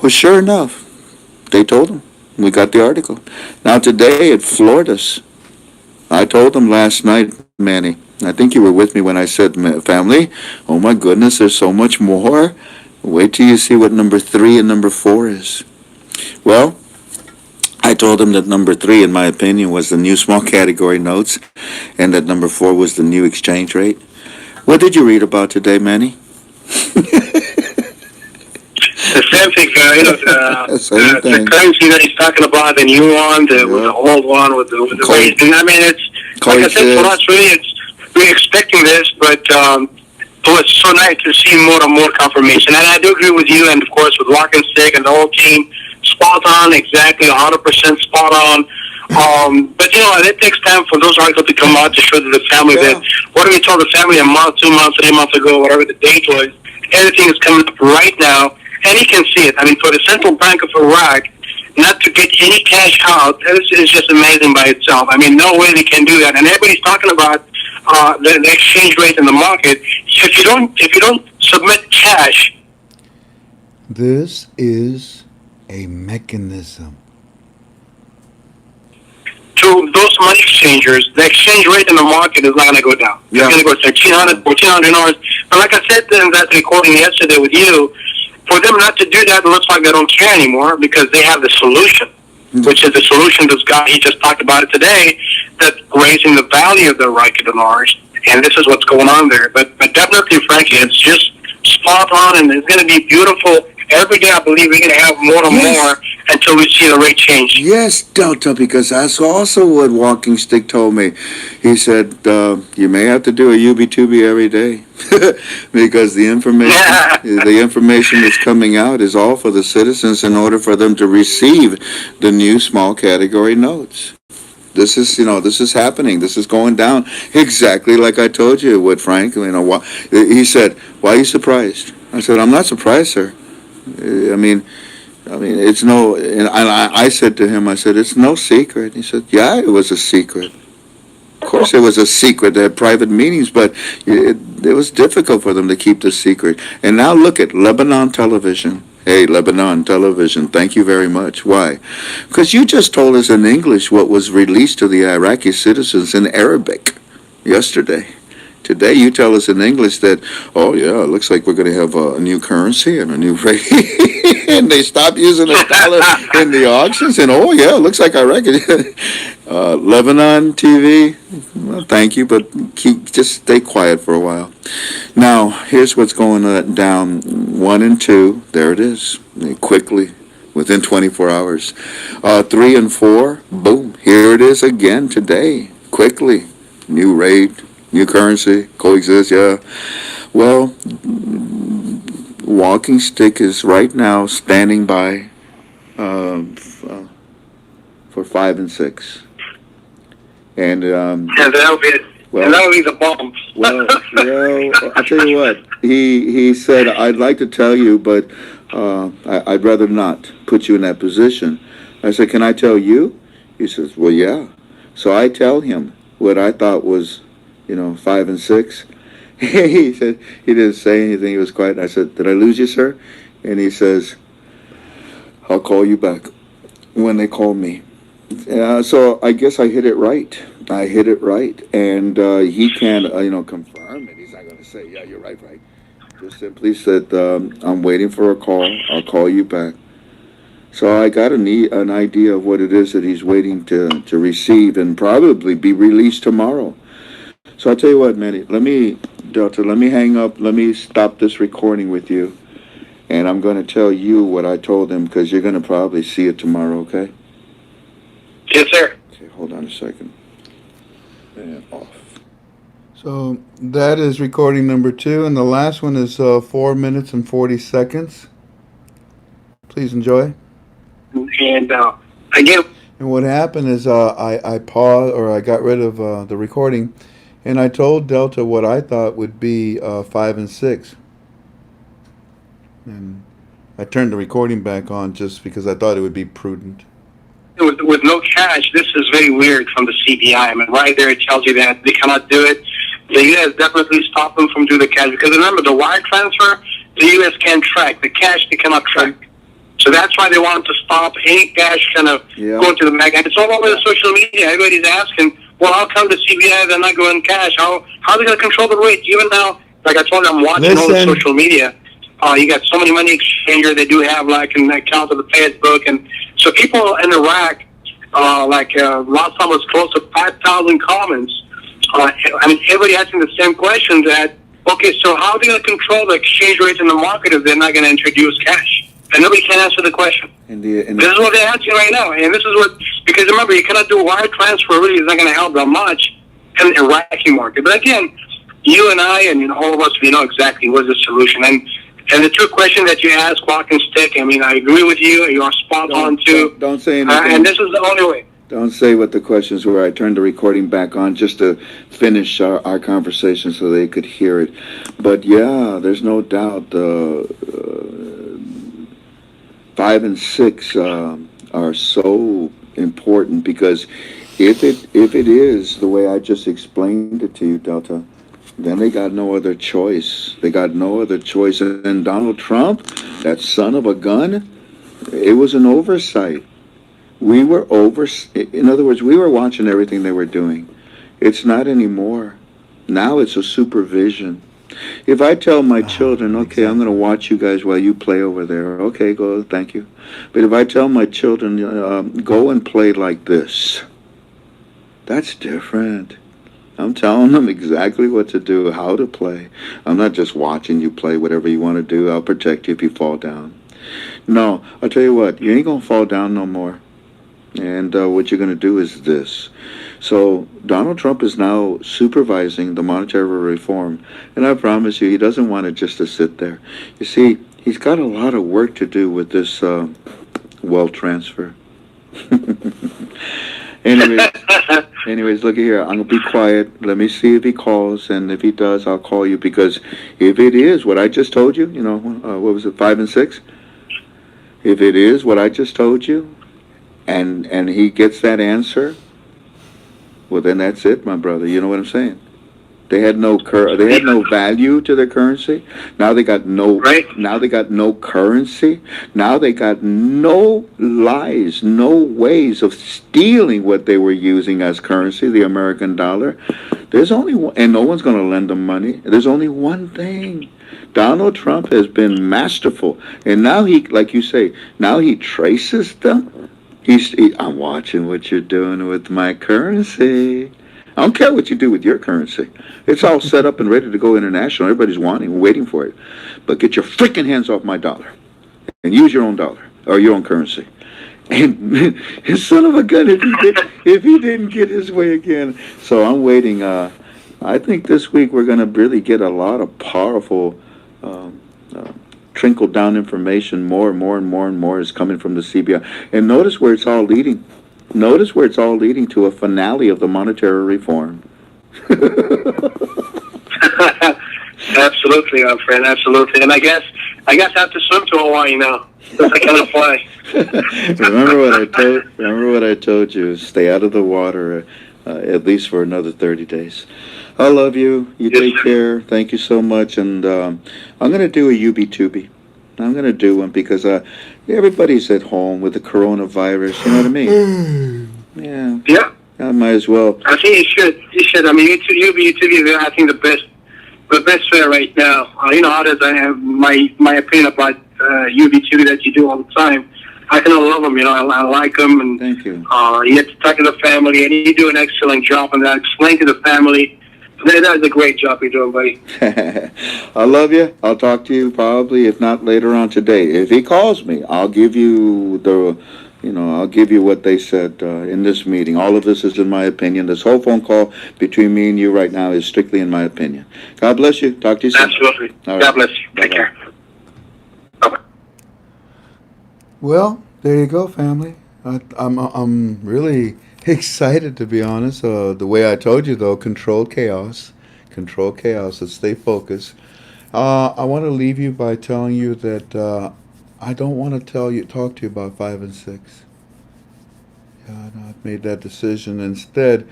Well, sure enough, they told them. We got the article. Now today it floored us. I told them last night, Manny, I think you were with me when I said, family, oh my goodness, there's so much more. Wait till you see what number 3 and number 4 is. Well, I told them that number 3, in my opinion, was the new small category notes, and that number 4 was the new exchange rate. What did you read about today, Manny? The same thing, the currency that he's talking about, the new one, the old one with the raising. I mean, it's like I said, for us, really, we're expecting this, but it's so nice to see more and more confirmation. And I do agree with you, and of course with Walking Stick and the whole team, spot on, exactly 100% spot on. But it takes time for those articles to come out to show to the family that what we told the family a month, 2 months, 3 months ago, whatever the date was, everything is coming up right now, and you can see it. I mean, for the Central Bank of Iraq not to get any cash out, this is just amazing by itself. I mean, no way they can do that. And everybody's talking about the exchange rate in the market. If you don't submit cash, this is a mechanism. To those money exchangers, the exchange rate in the market is not going to go down. Yeah. It's going to go $1,300, $1,400. But like I said in that recording yesterday with you, for them not to do that, it looks like they don't care anymore, because they have the solution, which is the solution this guy, he just talked about it today, that raising the value of the Iraqi dinars, and this is what's going on there. But definitely, Frankie, it's just spot on, and it's going to be beautiful. Every day, I believe we're going to have more and more until we see the rate change. Yes, Delta, because that's also what Walking Stick told me. He said, you may have to do a UB2B every day, because the information that's coming out is all for the citizens in order for them to receive the new small category notes. This is happening. This is going down exactly like I told you with Frank. He said, why are you surprised? I said, I'm not surprised, sir. I mean, it's no, and I said to him, I said, it's no secret. He said, yeah, it was a secret. Of course, it was a secret. They had private meetings, but it was difficult for them to keep the secret. And now look at Lebanon television. Hey, Lebanon television, thank you very much. Why? Because you just told us in English what was released to the Iraqi citizens in Arabic yesterday. Today you tell us in English that, oh yeah, it looks like we're going to have a new currency and a new rate. And they stopped using the dollar in the auctions. And oh yeah, it looks like Iraq. Lebanon TV, well, thank you, but just stay quiet for a while. Now, here's what's going down. 1 and 2, there it is, quickly, within 24 hours. 3 and 4, boom, here it is again today, quickly. New rate, new currency, coexist, yeah. Well, walking stick is right now standing by for 5 and 6. And that'll be it. Well, and that'll be the bomb. well, I tell you what. He said, "I'd like to tell you, but I'd rather not put you in that position." I said, "Can I tell you?" He says, "Well, yeah." So I tell him what I thought was, 5 and 6. He said he didn't say anything. He was quiet. I said, "Did I lose you, sir?" And he says, "I'll call you back when they call me." So I guess I hit it right. And he can, confirm it. He's not going to say, "Yeah, you're right." Just simply said, "I'm waiting for a call. I'll call you back." So I got an idea of what it is that he's waiting to receive and probably be released tomorrow. So I'll tell you what, Manny, Delta, let me hang up. Let me stop this recording with you. And I'm going to tell you what I told him because you're going to probably see it tomorrow, okay? Yes, sir. Okay, hold on a second. And off. So that is recording number 2, and the last one is 4 minutes and 40 seconds. Please enjoy. And again, And what happened is I paused, or I got rid of the recording, and I told Delta what I thought would be 5 and 6. And I turned the recording back on just because I thought it would be prudent. with no cash, this is very weird from the CBI. I mean, right there it tells you that they cannot do it. The U.S. definitely stopped them from doing the cash because remember, the wire transfer, the U.S. can't track. The cash, they cannot track. So that's why they want to stop any cash kind of going to the bank. And it's all over the social media. Everybody's asking, well, how come the CBI, they're not going cash? How are they going to control the rate? Even now, like I told you, I'm watching all the social media. You got so many money exchanger. They do have like an account of the Facebook. And so people in Iraq, last time was close to 5,000 comments. I mean, everybody asking the same question that, okay, so how are they going to control the exchange rates in the market if they're not going to introduce cash? And nobody can answer the question. This is what they're asking right now. And this is what, because remember, you cannot do wire transfer, really, it's not going to help that much in the Iraqi market. But again, you and I and all of us, we know exactly what's the solution. And the two questions that you asked, walk and stick, I mean, I agree with you. You are spot on, too. Don't say anything. And this is the only way. Don't say what the questions were. I turned the recording back on just to finish our conversation so they could hear it. But yeah, there's no doubt 5 and 6 are so important because if it is the way I just explained it to you, Delta, then they got no other choice. They got no other choice. And Donald Trump, that son of a gun, it was an oversight. In other words, we were watching everything they were doing. It's not anymore. Now it's a supervision. If I tell my children, okay, I'm going to watch you guys while you play over there. Okay, go, thank you. But if I tell my children, go and play like this, that's different. I'm telling them exactly what to do, how to play. I'm not just watching you play whatever you want to do. I'll protect you if you fall down. No, I'll tell you what, you ain't going to fall down no more. And what you're going to do is this. So Donald Trump is now supervising the monetary reform. And I promise you, he doesn't want it just to sit there. You see, he's got a lot of work to do with this wealth transfer. Anyways, look here. I'm going to be quiet. Let me see if he calls. And if he does, I'll call you. Because if it is what I just told you, what was it, 5 and 6? If it is what I just told you, and he gets that answer, Well, then that's it, my brother. You know what I'm saying? They had they had no value to their currency. Now they got no Right? now they got no currency. Now they got no lies, no ways of stealing what they were using as currency, the American dollar. There's only one, and no one's going to lend them money. There's only one thing. Donald Trump has been masterful, and now he, like you say, now he traces them. I'm watching what you're doing with my currency. I don't care what you do with your currency. It's all set up and ready to go international. Everybody's waiting for it. But get your freaking hands off my dollar and use your own dollar or your own currency. And his son of a gun, if he didn't get his way again. So I'm waiting. I think this week we're going to really get a lot of powerful trickle down information. More and more and more and more is coming from the CBI. And notice where it's all leading. Notice where it's all leading to a finale of the monetary reform. Absolutely, my friend. Absolutely. And I guess I have to swim to Hawaii now. Because I cannot fly. Remember what I told you. Stay out of the water at least for another 30 days. I love you. You Yes, take sir. care. Thank you so much. And I'm going to do a UB2B. I'm going to do one because everybody's at home with the coronavirus. You know what I mean? Yeah. Yeah. I might as well. I think you should. You should. I mean, you be, I think, the best fit right now. You know, how does I have my opinion about UB2 that you do all the time. I kind of love them. You know, I like them, and Thank you. you get to talk to the family, and you do an excellent job on that. Explain to the family. That's a great job you're doing, buddy. I love you. I'll talk to you probably, if not later on today. If he calls me, I'll give you I'll give you what they said in this meeting. All of this is in my opinion. This whole phone call between me and you right now is strictly in my opinion. God bless you. Talk to you soon. Absolutely. All right. God bless you. Take Bye-bye. care. Bye-bye. Well, there you go, family. I'm really excited, to be honest. The way I told you, though, control chaos. Control chaos and stay focused. I want to leave you by telling you that I don't want to talk to you about 5 and 6. Yeah, no, I've made that decision. Instead,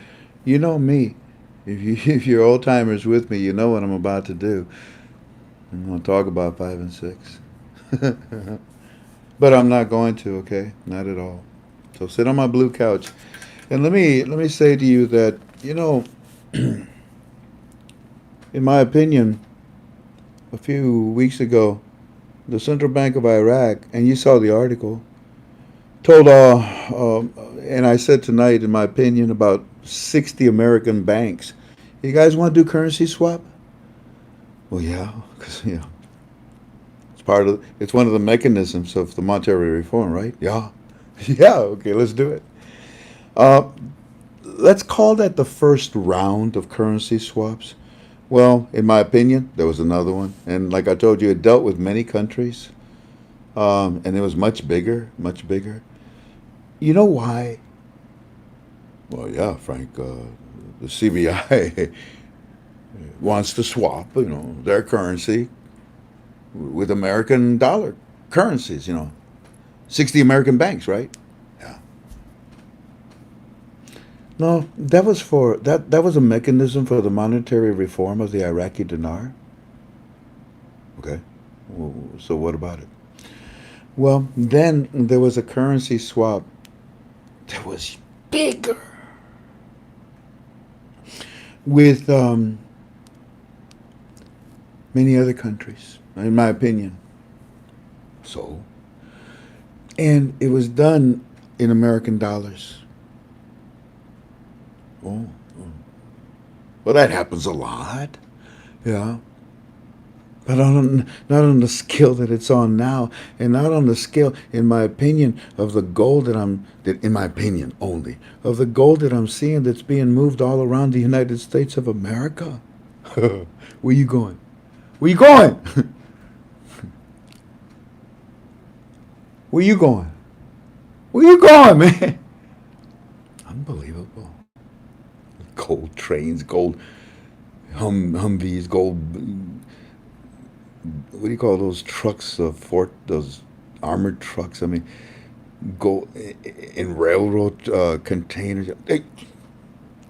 you know me. If you're old timers with me, you know what I'm about to do. I'm going to talk about 5 and 6. But I'm not going to, okay? Not at all. So sit on my blue couch. And let me say to you that, in my opinion, a few weeks ago, the Central Bank of Iraq, and you saw the article, told, and I said tonight, in my opinion, about 60 American banks, you guys want to do currency swap? Well, yeah, because, it's one of the mechanisms of the monetary reform, right? Yeah. Yeah, okay, let's do it. Let's call that the first round of currency swaps. Well, in my opinion, there was another one. And like I told you, it dealt with many countries. And it was much bigger, much bigger. You know why? Well, yeah, Frank, the CBI wants to swap, their currency with American dollar currencies, 60 American banks, right? Yeah. No, that was a mechanism for the monetary reform of the Iraqi dinar. Okay. Well, so what about it? Well, then there was a currency swap that was bigger with many other countries, in my opinion. So, and it was done in American dollars. Oh, well, that happens a lot, yeah. But not on the scale that it's on now, and not on the scale, in my opinion, of the gold in my opinion only, of the gold that I'm seeing that's being moved all around the United States of America. Where you going? Where you going? Where you going? Where you going, man? Unbelievable. Gold trains, gold Humvees, gold. What do you call those trucks? Those armored trucks. I mean, gold in railroad containers.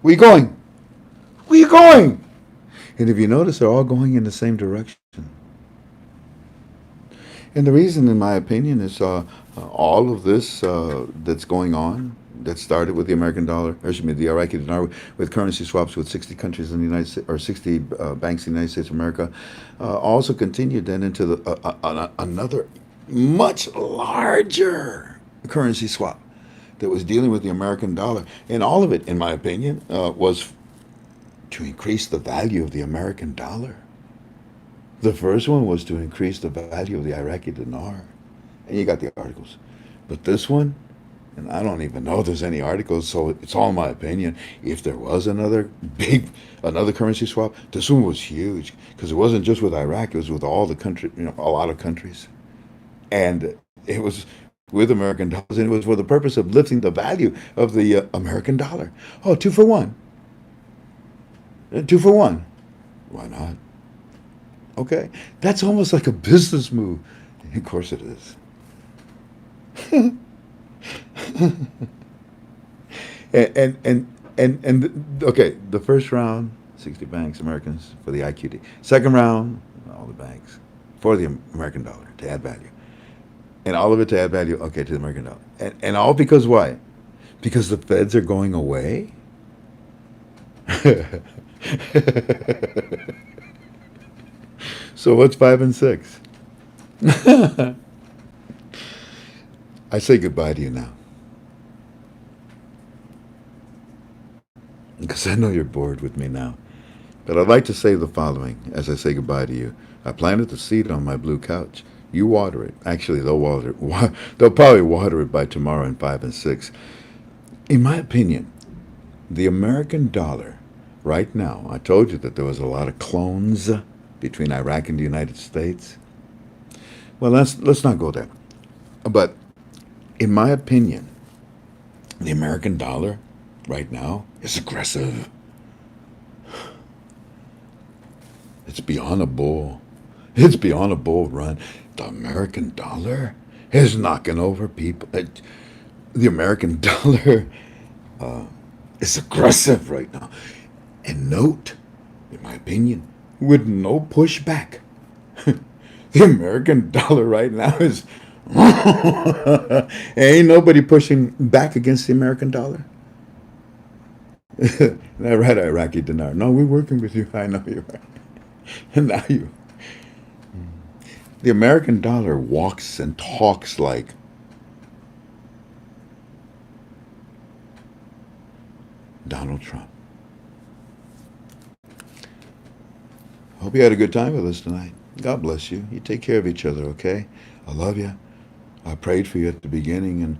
Where you going? Where you going? And if you notice, they're all going in the same direction. And the reason, in my opinion, is all of this that's going on, that started with the American dollar, or excuse me, the Iraqi dinar, with currency swaps with 60 countries in the United States, or 60 banks in the United States of America, also continued then into another much larger currency swap that was dealing with the American dollar. And all of it, in my opinion, was to increase the value of the American dollar. The first one was to increase the value of the Iraqi dinar. And you got the articles. But this one, and I don't even know if there's any articles, so it's all my opinion. If there was another currency swap, this one was huge. Because it wasn't just with Iraq, it was with all the country, a lot of countries. And it was with American dollars, and it was for the purpose of lifting the value of the American dollar. Oh, 2 for 1. 2 for 1. Why not? Okay, that's almost like a business move. Of course it is. Okay, the first round, 60 banks, Americans for the IQD. Second round, all the banks for the American dollar to add value, and all of it to add value. Okay, to the American dollar, and all because why? Because the feds are going away. So what's 5 and 6? I say goodbye to you now. Because I know you're bored with me now. But I'd like to say the following as I say goodbye to you. I planted the seed on my blue couch. You water it. Actually, they'll water it. They'll probably water it by tomorrow in 5 and 6. In my opinion, the American dollar right now, I told you that there was a lot of clones between Iraq and the United States. Well, let's not go there. But in my opinion, the American dollar right now is aggressive. It's beyond a bull. It's beyond a bull run. The American dollar is knocking over people. The American dollar is aggressive right now. And note, in my opinion, with no pushback, the American dollar right now is ain't nobody pushing back against the American dollar. That right, Iraqi dinar. No, we're working with you. I know you are. And now you. The American dollar walks and talks like Donald Trump. Hope you had a good time with us tonight. God bless you. You take care of each other, okay? I love you. I prayed for you at the beginning, and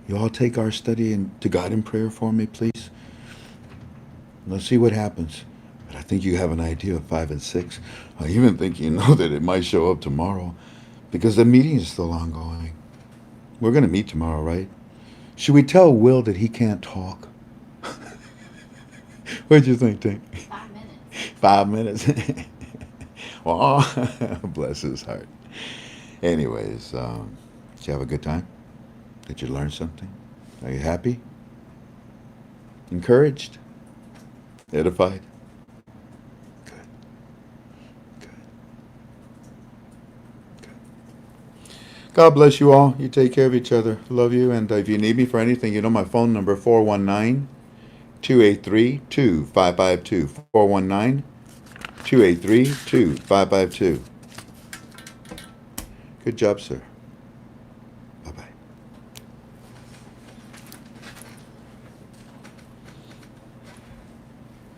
you all take our study to God in prayer for me, please. Let's see what happens. But I think you have an idea of 5 and 6. I even think you know that it might show up tomorrow because the meeting is still ongoing. We're going to meet tomorrow, right? Should we tell Will that he can't talk? What'd you think, Tink? 5 minutes. 5 minutes? Well, bless his heart. Anyways, did you have a good time? Did you learn something? Are you happy? Encouraged? Edified? Good. Good. Good. God bless you all. You take care of each other. Love you. And if you need me for anything, you know my phone number, 419-283-2552. 419-283-2552. Good job, sir.